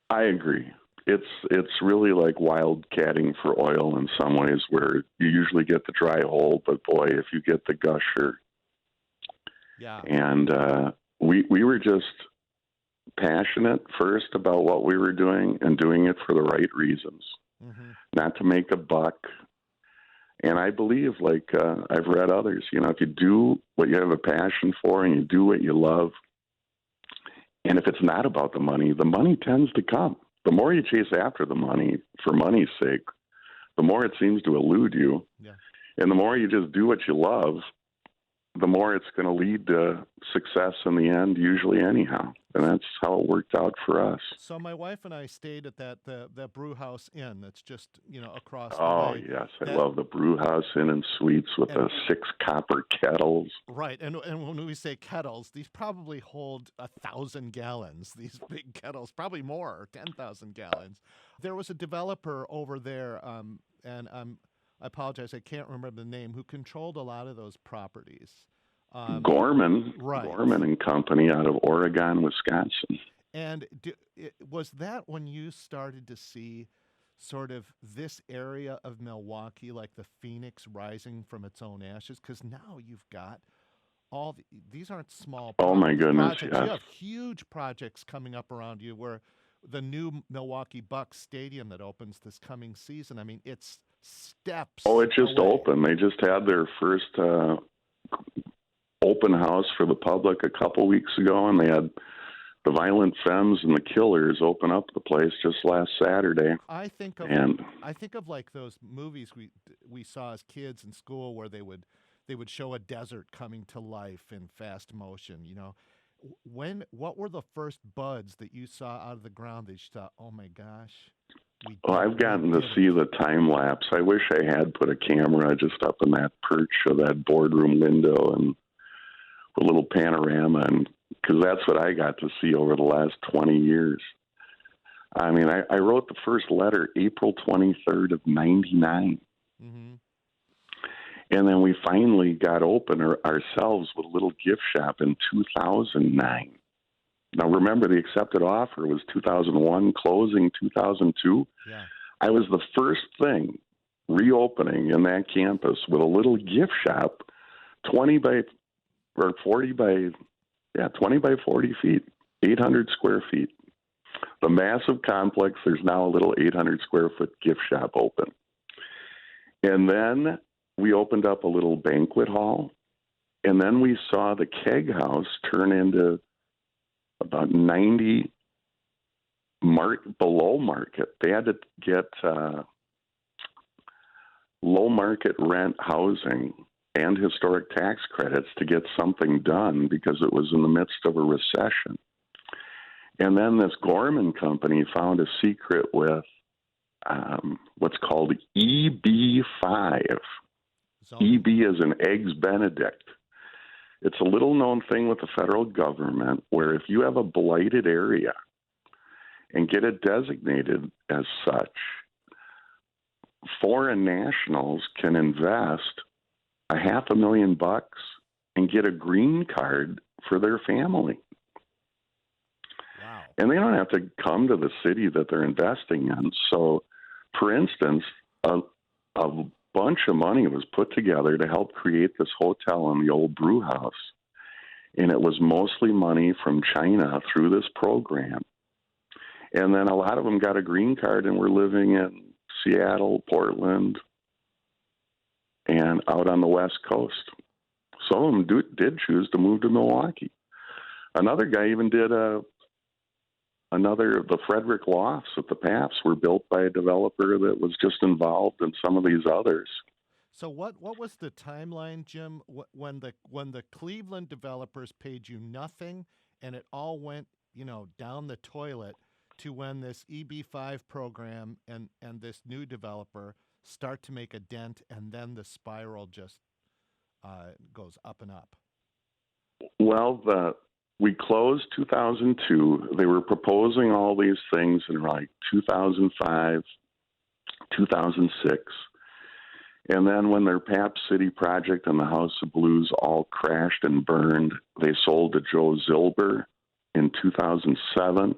S2: I agree. It's really like wildcatting for oil in some ways, where you usually get the dry hole, but boy, if you get the gusher.
S1: Yeah.
S2: And we were just passionate first about what we were doing and doing it for the right reasons, not to make a buck. And I believe, like I've read others, if you do what you have a passion for and you do what you love, and if it's not about the money tends to come. The more you chase after the money for money's sake, the more it seems to elude you.
S1: Yeah.
S2: And the more you just do what you love, the more it's going to lead to success in the end, usually anyhow. And that's how it worked out for us.
S1: So my wife and I stayed at that brew house inn that's just, across the way.
S2: Oh, yes. I love the brew house inn and suites with the 6 copper kettles.
S1: Right. And when we say kettles, these probably hold 1,000 gallons, these big kettles, probably more, 10,000 gallons. There was a developer over there, and I apologize, I can't remember the name, who controlled a lot of those properties.
S2: Gorman,
S1: right.
S2: Gorman and Company out of Oregon, Wisconsin.
S1: And was that when you started to see sort of this area of Milwaukee like the phoenix rising from its own ashes? Because now you've got these aren't small
S2: projects. Oh, my goodness,
S1: yes. You have huge projects coming up around you, where the new Milwaukee Bucks stadium that opens this coming season, I mean, it's steps.
S2: Oh, it just
S1: away.
S2: opened. They just had their first open house for the public a couple weeks ago, and they had the Violent Femmes and the Killers open up the place just last Saturday.
S1: I think of like those movies we saw as kids in school, where they would show a desert coming to life in fast motion. What were the first buds that you saw out of the ground that you thought, oh my gosh?
S2: I've gotten to see the time lapse. I wish I had put a camera just up in that perch of that boardroom window and a little panorama, and because that's what I got to see over the last 20 years. I mean, I wrote the first letter April 23rd of 99.
S1: Mm-hmm.
S2: And then we finally got open ourselves with a little gift shop in 2009. Now, remember, the accepted offer was 2001, closing 2002.
S1: Yeah.
S2: I was the first thing reopening in that campus with a little gift shop, 20 by or 40 by, 20 by 40 feet, 800 square feet. The massive complex, there's now a little 800 square foot gift shop open. And then we opened up a little banquet hall. And then we saw the keg house turn into about 90 below market. They had to get low market rent housing and historic tax credits to get something done because it was in the midst of a recession. And then this Gorman company found a secret with what's called EB5. EB is an Eggs Benedict. It's a little known thing with the federal government where if you have a blighted area and get it designated as such, foreign nationals can invest $500,000 and get a green card for their family.
S1: Wow.
S2: And they don't have to come to the city that they're investing in. So, for instance, a bunch of money was put together to help create this hotel in the old brew house. And it was mostly money from China through this program. And then a lot of them got a green card and were living in Seattle, Portland, and out on the West Coast. Some of them did choose to move to Milwaukee. Another guy even did the Frederick Lofts at the Pabst were built by a developer that was just involved in some of these others.
S1: So what was the timeline, Jim, when the Cleveland developers paid you nothing and it all went, down the toilet, to when this EB5 program and this new developer start to make a dent, and then the spiral just goes up and up?
S2: Well, we closed 2002. They were proposing all these things in like 2005, 2006. And then when their Pabst City project and the House of Blues all crashed and burned, they sold to Joe Zilber in 2007,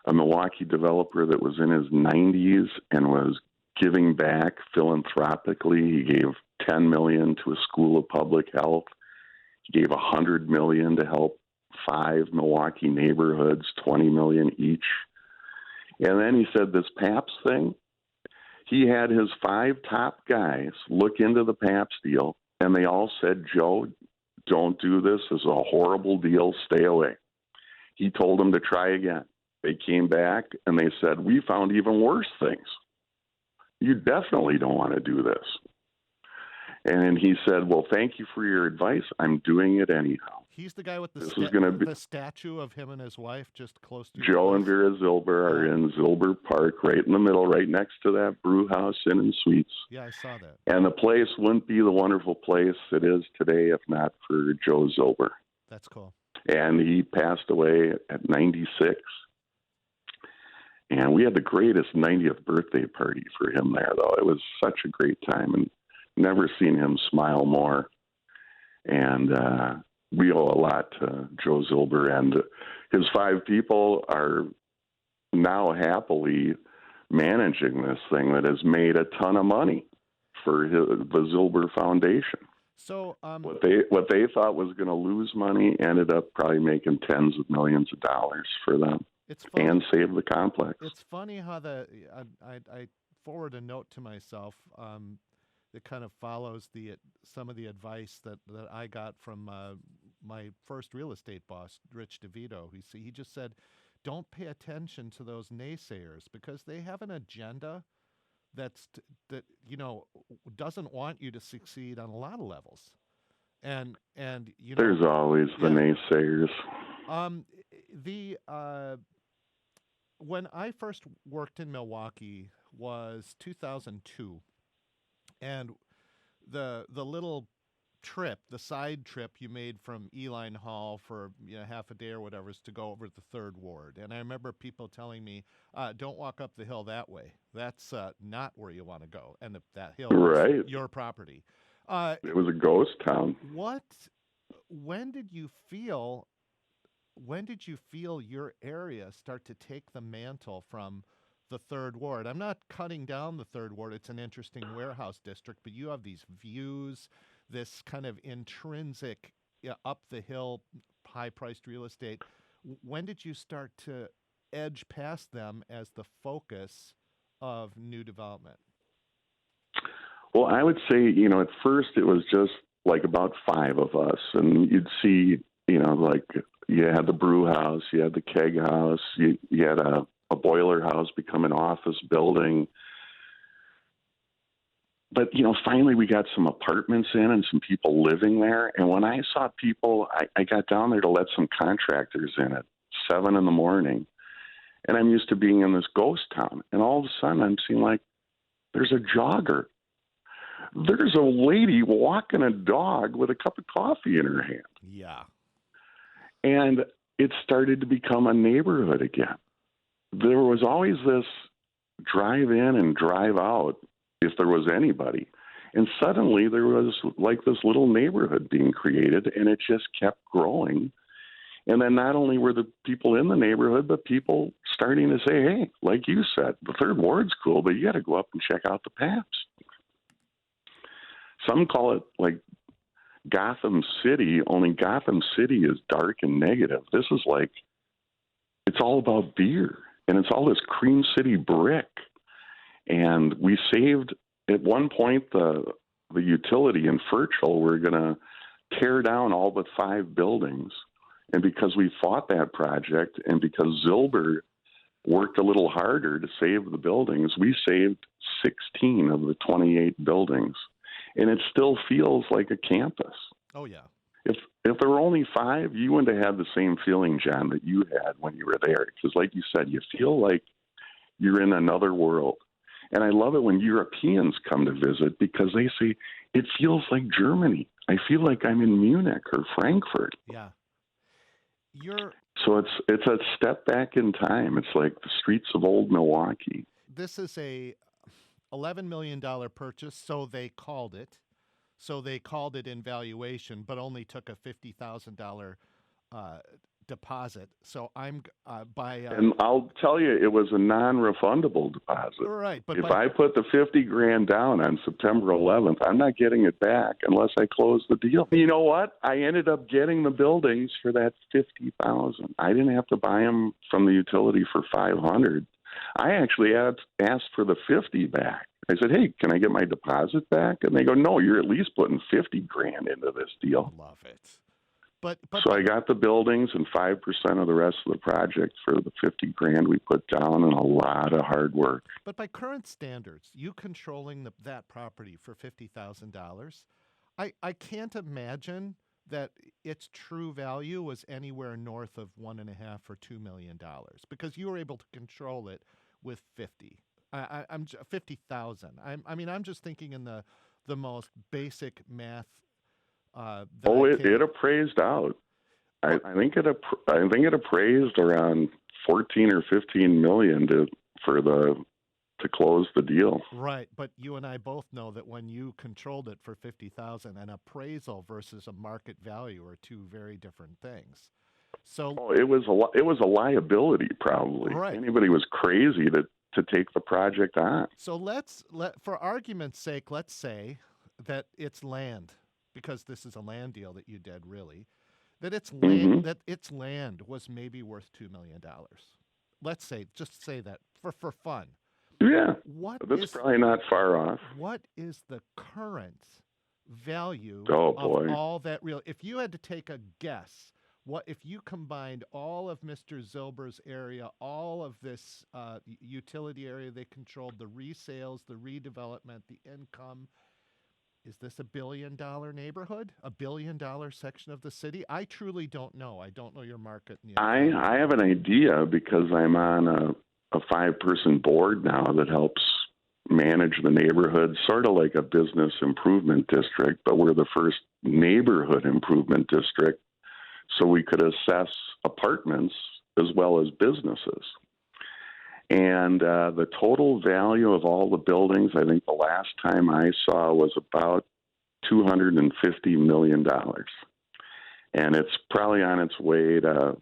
S2: a Milwaukee developer that was in his 90s and was giving back philanthropically. He gave $10 million to a school of public health. He gave $100 million to help 5 Milwaukee neighborhoods, $20 million each. And then he said this Pabst thing, he had his 5 top guys look into the Pabst deal, and they all said, Joe, don't do this. This is a horrible deal. Stay away. He told them to try again. They came back, and they said, we found even worse things. You definitely don't want to do this. And he said, well, thank you for your advice. I'm doing it anyhow.
S1: He's the guy with
S2: the
S1: statue of him and his wife just close to
S2: Joe and Vera Zilber are in Zilber Park, right in the middle, right next to that brew house, Inn and Suites.
S1: Yeah, I saw that.
S2: And the place wouldn't be the wonderful place it is today if not for Joe Zilber.
S1: That's cool.
S2: And he passed away at 96. And we had the greatest 90th birthday party for him there, though. It was such a great time, and never seen him smile more. And we owe a lot to Joe Zilber, and his 5 people are now happily managing this thing that has made a ton of money for the Zilber Foundation.
S1: So
S2: what they thought was going to lose money ended up probably making tens of millions of dollars for them.
S1: It's funny,
S2: and save the complex.
S1: It's funny how I forward a note to myself that kind of follows some of the advice that I got from my first real estate boss, Rich DeVito. He just said, don't pay attention to those naysayers because they have an agenda that doesn't want you to succeed on a lot of levels. And
S2: there's always the naysayers.
S1: When I first worked in Milwaukee was 2002, and the little trip, the side trip you made from Eline Hall for half a day or whatever is to go over to the 3rd Ward. And I remember people telling me, don't walk up the hill that way. That's not where you want to go. And that hill is your property.
S2: It was a ghost town.
S1: When did you feel your area start to take the mantle from the third ward. I'm not cutting down the third ward. It's an interesting warehouse district, but you have these views, this kind of intrinsic up the hill, high priced real estate. When did you start to edge past them as the focus of new development?
S2: Well, I would say, at first it was just like about five of us, and you'd see, like you had the brew house, you had the keg house, you had a boiler house become an office building. But, finally we got some apartments in and some people living there. And when I saw people, I got down there to let some contractors in at 7 a.m. And I'm used to being in this ghost town. And all of a sudden I'm seeing like, there's a jogger. There's a lady walking a dog with a cup of coffee in her hand.
S1: Yeah.
S2: And it started to become a neighborhood again. There was always this drive in and drive out if there was anybody. And suddenly there was like this little neighborhood being created, and it just kept growing. And then not only were the people in the neighborhood, but people starting to say, hey, like you said, the third ward's cool, but you got to go up and check out the Pabst. Some call it like Gotham City, only Gotham City is dark and negative. This is like, it's all about beer, and it's all this Cream City brick. And we saved, at one point, the utility in Haertel, we're going to tear down all but 5 buildings. And because we fought that project, and because Zilber worked a little harder to save the buildings, we saved 16 of the 28 buildings. And it still feels like a campus.
S1: Oh, yeah.
S2: If there were only 5, you wouldn't have had the same feeling, John, that you had when you were there. Because like you said, you feel like you're in another world. And I love it when Europeans come to visit because they say, it feels like Germany. I feel like I'm in Munich or Frankfurt.
S1: Yeah.
S2: So it's a step back in time. It's like the streets of old Milwaukee.
S1: This is a $11 million purchase, so they called it. So they called it in valuation, but only took a $50,000 deposit. So I'm and
S2: I'll tell you, it was a non-refundable deposit.
S1: Right, but
S2: if I put the $50,000 down on September 11th, I'm not getting it back unless I close the deal. You know what? I ended up getting the buildings for that $50,000. I didn't have to buy them from the utility for $500. I actually asked for the $50,000 back. I said, "Hey, can I get my deposit back?" And they go, "No, you're at least putting $50,000 into this deal."
S1: Love it. But
S2: so I got the buildings and 5% of the rest of the project for the $50,000 we put down, and a lot of hard work.
S1: But by current standards, you controlling that property for $50,000, I can't imagine that its true value was anywhere north of $1.5 or $2 million because you were able to control it with 50. I'm 50,000. I'm just thinking in the most basic math.
S2: It appraised out. I think it appraised around 14 or 15 million to close the deal.
S1: Right, but you and I both know that when you controlled it for 50,000, an appraisal versus a market value are two very different things. So
S2: it was a liability probably.
S1: Right.
S2: Anybody was crazy to take the project on.
S1: So for argument's sake, let's say that it's land, because this is a land deal that you did, really, that its land that its land was maybe worth $2 million. Let's just say that for fun.
S2: Yeah, that's probably not far off.
S1: What is the current value
S2: of
S1: all that real? If you had to take a guess, what if you combined all of Mr. Zilber's area, all of this utility area they controlled, the resales, the redevelopment, the income? Is this $1 billion neighborhood? $1 billion section of the city? I truly don't know. I don't know your market.
S2: I have an idea because I'm on a 5-person board now that helps manage the neighborhood, sort of like a business improvement district, but we're the first neighborhood improvement district, so we could assess apartments as well as businesses. And the total value of all the buildings, I think the last time I saw was about $250 million. And it's probably on its way to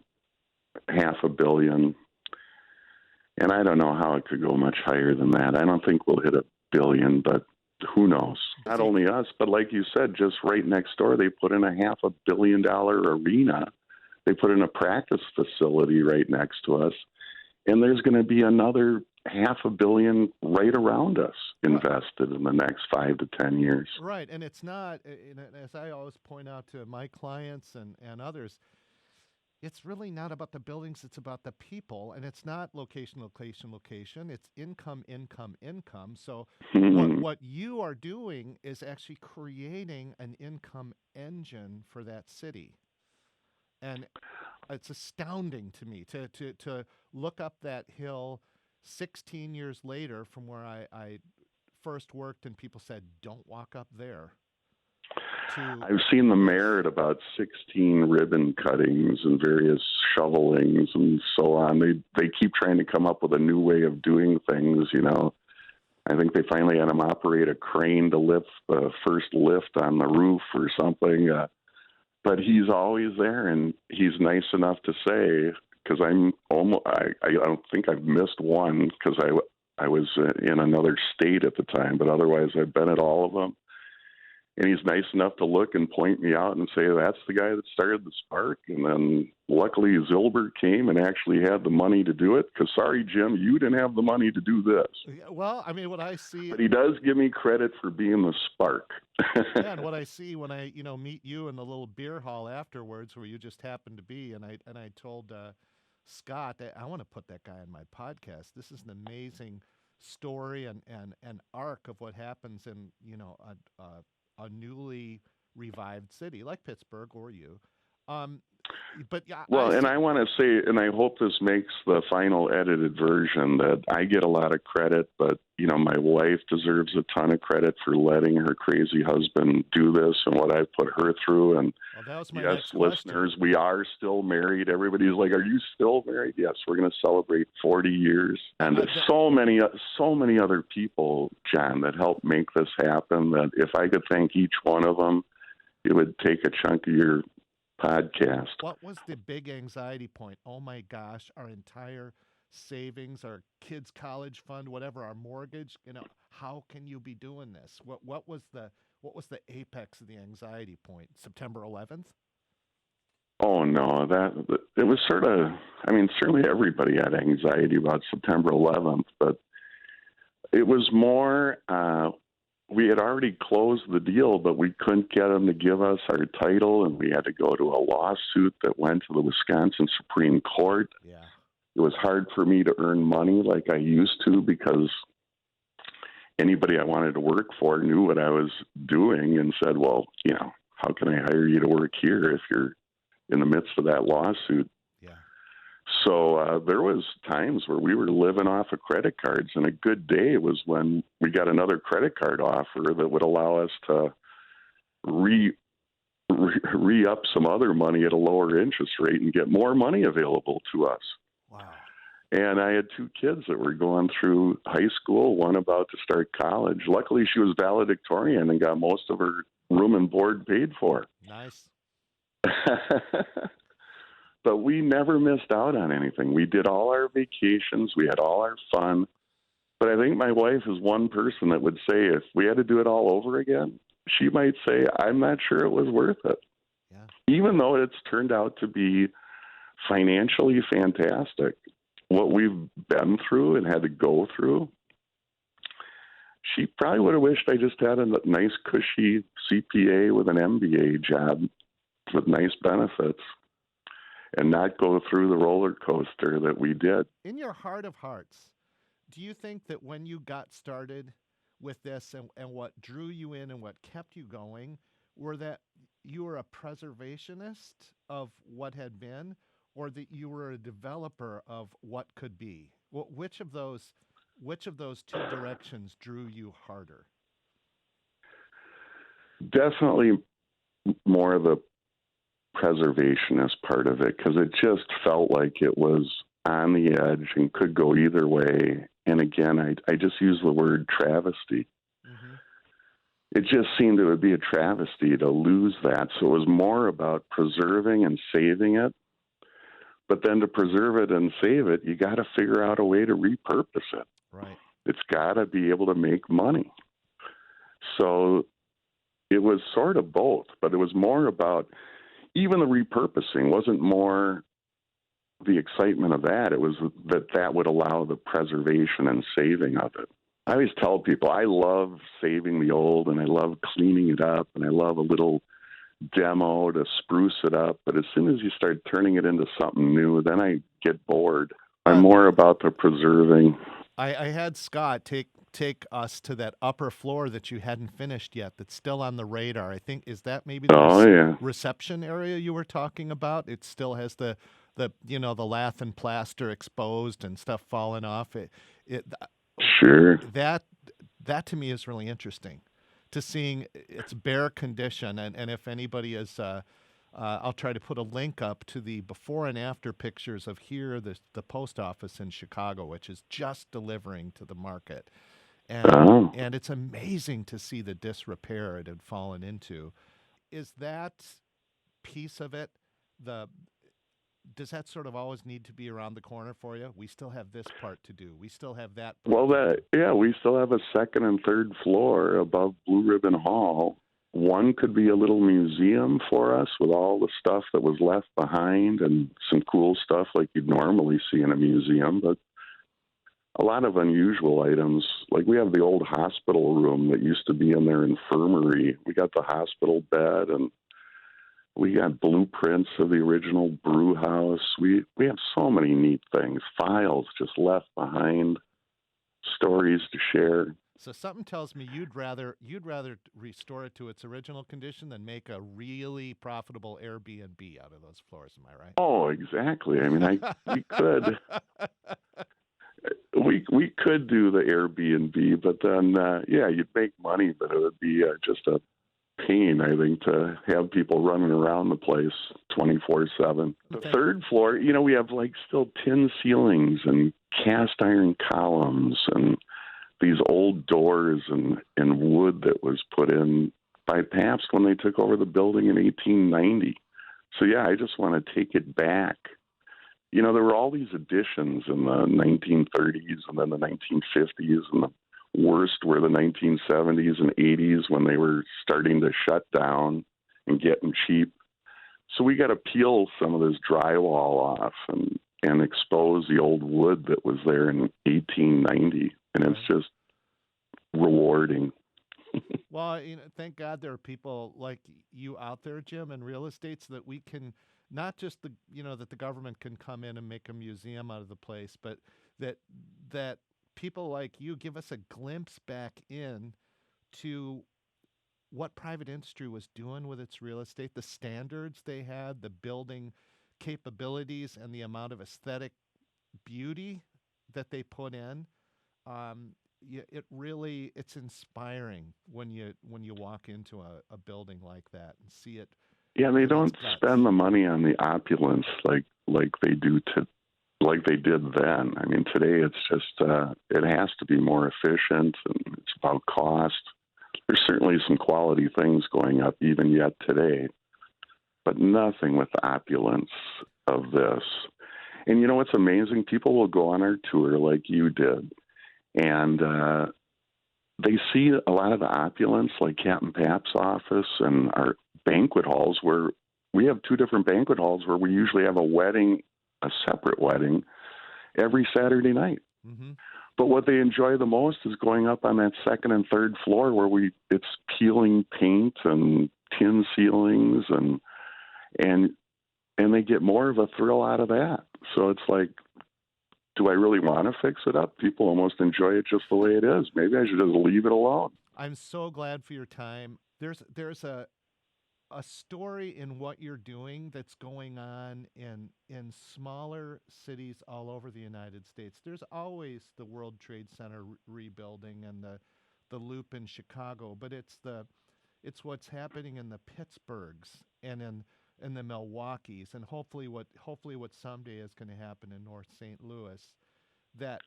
S2: $500 million. And I don't know how it could go much higher than that. I don't think we'll hit $1 billion, but who knows? Not only us, but like you said, just right next door, they put in a $500 million arena. They put in a practice facility right next to us. And there's going to be another $500 million right around us invested in the next 5 to 10 years.
S1: Right. And it's not, as I always point out to my clients and others, it's really not about the buildings. It's about the people. And it's not location, location, location. It's income, income, income. So what you are doing is actually creating an income engine for that city. And it's astounding to me to look up that hill 16 years later from where I first worked, and people said, don't walk up there.
S2: I've seen the mayor at about 16 ribbon cuttings and various shovelings and so on. They keep trying to come up with a new way of doing things, you know. I think they finally had him operate a crane to lift the first lift on the roof or something. But he's always there, and he's nice enough to say, because I don't think I've missed one because I was in another state at the time, but otherwise I've been at all of them. And he's nice enough to look and point me out and say, that's the guy that started the spark. And then luckily Zilbert came and actually had the money to do it. Because sorry, Jim, you didn't have the money to do this.
S1: Well, I mean, what I see...
S2: But he does give me credit for being the spark.
S1: Yeah, and what I see when I, meet you in the little beer hall afterwards where you just happened to be, and I told Scott that I want to put that guy on my podcast. This is an amazing story and arc of what happens in, a newly revived city like Pittsburgh or you. But yeah.
S2: Well, and I want to say, and I hope this makes the final edited version, that I get a lot of credit, but, my wife deserves a ton of credit for letting her crazy husband do this and what I've put her through. And
S1: that was my
S2: yes,
S1: next
S2: listeners,
S1: question.
S2: we are still married. Everybody's like, are you still married? Yes, we're going to celebrate 40 years. And so many other people, John, that helped make this happen, that if I could thank each one of them, it would take a chunk of your podcast.
S1: What was the big anxiety point? Oh my gosh, our entire savings, our kids' college fund, whatever, our mortgage, how can you be doing this? What was the apex of the anxiety point? September 11th?
S2: Oh no, it was sort of, certainly everybody had anxiety about September 11th, but it was more, we had already closed the deal, but we couldn't get them to give us our title, and we had to go to a lawsuit that went to the Wisconsin Supreme Court.
S1: Yeah.
S2: It was hard for me to earn money like I used to because anybody I wanted to work for knew what I was doing and said, well, how can I hire you to work here if you're in the midst of that lawsuit?
S1: Yeah.
S2: So there was times where we were living off of credit cards, and a good day was when we got another credit card offer that would allow us to re-up some other money at a lower interest rate and get more money available to us.
S1: Wow.
S2: And I had 2 kids that were going through high school, one about to start college. Luckily, she was valedictorian and got most of her room and board paid for.
S1: Nice.
S2: But we never missed out on anything. We did all our vacations. We had all our fun. But I think my wife is one person that would say if we had to do it all over again, she might say, I'm not sure it was worth it.
S1: Yeah.
S2: Even though it's turned out to be financially fantastic. What we've been through and had to go through, she probably would have wished I just had a nice, cushy CPA with an MBA job with nice benefits and not go through the roller coaster that we did.
S1: In your heart of hearts, do you think that when you got started with this and what drew you in and what kept you going, were that you were a preservationist of what had been, or that you were a developer of what could be? Which of those 2 directions drew you harder?
S2: Definitely more of the preservationist part of it, because it just felt like it was on the edge and could go either way. And again, I just use the word travesty. Mm-hmm. It just seemed it would be a travesty to lose that. So it was more about preserving and saving it But then to preserve it and save it, you got to figure out a way to repurpose it.
S1: Right.
S2: It's got to be able to make money. So it was sort of both, but it was more about even the repurposing wasn't more the excitement of that. It was that would allow the preservation and saving of it. I always tell people I love saving the old and I love cleaning it up and I love a little demo to spruce it up. But as soon as you start turning it into something new, then I get bored. I'm more about the preserving.
S1: I had Scott take us to that upper floor that you hadn't finished yet. That's still on the radar. I think is that maybe the reception area you were talking about. It still has the the lath and plaster exposed and stuff falling off.
S2: Sure.
S1: That to me is really interesting. To seeing its bare condition, and if anybody is. I'll try to put a link up to the before and after pictures of here, the post office in Chicago, which is just delivering to the market. And it's amazing to see the disrepair it had fallen into. Is that piece of it, does that sort of always need to be around the corner for you? We still have this part to do. We still have that part to do.
S2: We still have a second and third floor above Blue Ribbon Hall. One could be a little museum for us with all the stuff that was left behind and some cool stuff like you'd normally see in a museum, but a lot of unusual items. Like we have the old hospital room that used to be in their infirmary. We got the hospital bed and we got blueprints of the original brew house. We have so many neat things, files just left behind, stories to share.
S1: So something tells me you'd rather restore it to its original condition than make a really profitable Airbnb out of those floors. Am I right?
S2: Oh, exactly. I mean, we could we could do the Airbnb, but then you'd make money, but it would be just a pain, I think, to have people running around the place 24/7. The third floor, we have like still tin ceilings and cast iron columns and these old doors and wood that was put in by Pabst when they took over the building in 1890. So, I just want to take it back. There were all these additions in the 1930s and then the 1950s, and the worst were the 1970s and 80s when they were starting to shut down and getting cheap. So we got to peel some of this drywall off and expose the old wood that was there in 1890. And it's just rewarding.
S1: Well, thank God there are people like you out there, Jim, in real estate, so that we can not just that the government can come in and make a museum out of the place, but that people like you give us a glimpse back in to what private industry was doing with its real estate, the standards they had, the building capabilities, and the amount of aesthetic beauty that they put in. It's inspiring when you walk into a building like that and see it.
S2: Yeah, they don't spend the money on the opulence like they do like they did then. I mean, today it's just it has to be more efficient, and it's about cost. There's certainly some quality things going up even yet today, but nothing with the opulence of this. And what's amazing? People will go on our tour like you did, and they see a lot of the opulence, like Captain Pabst's office and our banquet halls, where we have two different banquet halls where we usually have a separate wedding, every Saturday night.
S1: Mm-hmm.
S2: But what they enjoy the most is going up on that second and third floor where it's peeling paint and tin ceilings and they get more of a thrill out of that. So it's like, do I really want to fix it up? People almost enjoy it just the way it is. Maybe I should just leave it alone.
S1: I'm so glad for your time. There's a story in what you're doing that's going on in smaller cities all over the United States. There's always the World Trade Center rebuilding and the Loop in Chicago, but it's what's happening in the Pittsburghs and in the Milwaukees, and hopefully what someday is going to happen in North St. Louis, that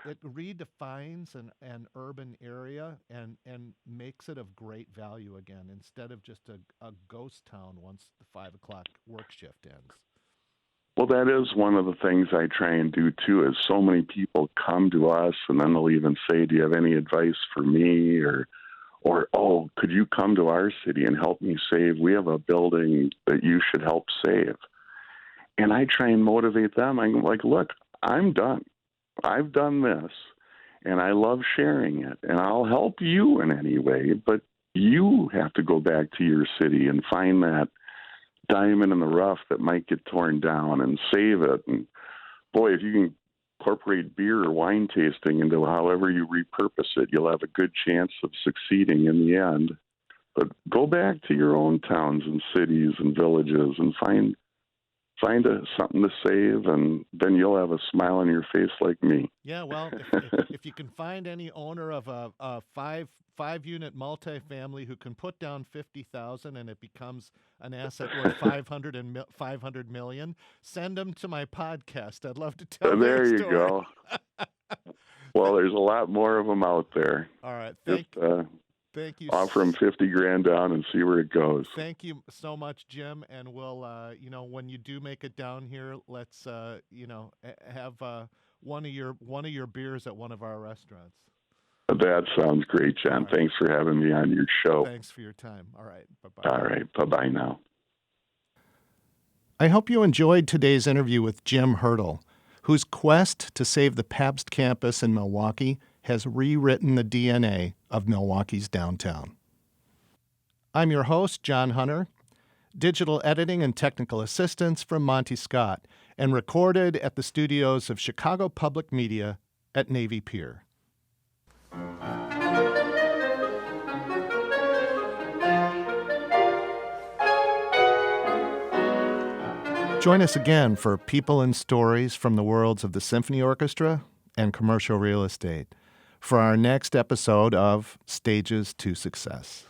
S1: it redefines an urban area and makes it of great value again, instead of just a ghost town once the 5 o'clock work shift ends.
S2: Well, that is one of the things I try and do too. Is so many people come to us, and then they'll even say, "Do you have any advice for me?" Or "Oh, could you come to our city and help me save? We have a building that you should help save." And I try and motivate them. I'm like, "Look, I'm done. I've done this, and I love sharing it, and I'll help you in any way. But you have to go back to your city and find that diamond in the rough that might get torn down and save it. And boy, if you can incorporate beer or wine tasting into however you repurpose it, you'll have a good chance of succeeding in the end. But go back to your own towns and cities and villages and find something to save, and then you'll have a smile on your face like me."
S1: Yeah, well, if you can find any owner of a five unit multifamily who can put down 50,000 and it becomes an asset worth 500 million, send them to my podcast. I'd love to tell
S2: There
S1: their
S2: you
S1: story.
S2: go. Well, there's a lot more of them out there.
S1: All right, thank you.
S2: Offer them 50 grand down and see where it goes.
S1: Thank you so much, Jim. And we'll, when you do make it down here, let's, have one of your beers at one of our restaurants.
S2: That sounds great, John.
S1: Right.
S2: Thanks for having me on your show.
S1: Thanks for your time. All right. Bye-bye.
S2: All right. Bye-bye now.
S1: I hope you enjoyed today's interview with Jim Haertel, whose quest to save the Pabst campus in Milwaukee has rewritten the DNA of Milwaukee's downtown. I'm your host, John Hunter. Digital editing and technical assistance from Monty Scott, and recorded at the studios of Chicago Public Media at Navy Pier. Join us again for people and stories from the worlds of the symphony orchestra and commercial real estate for our next episode of Stages to Success.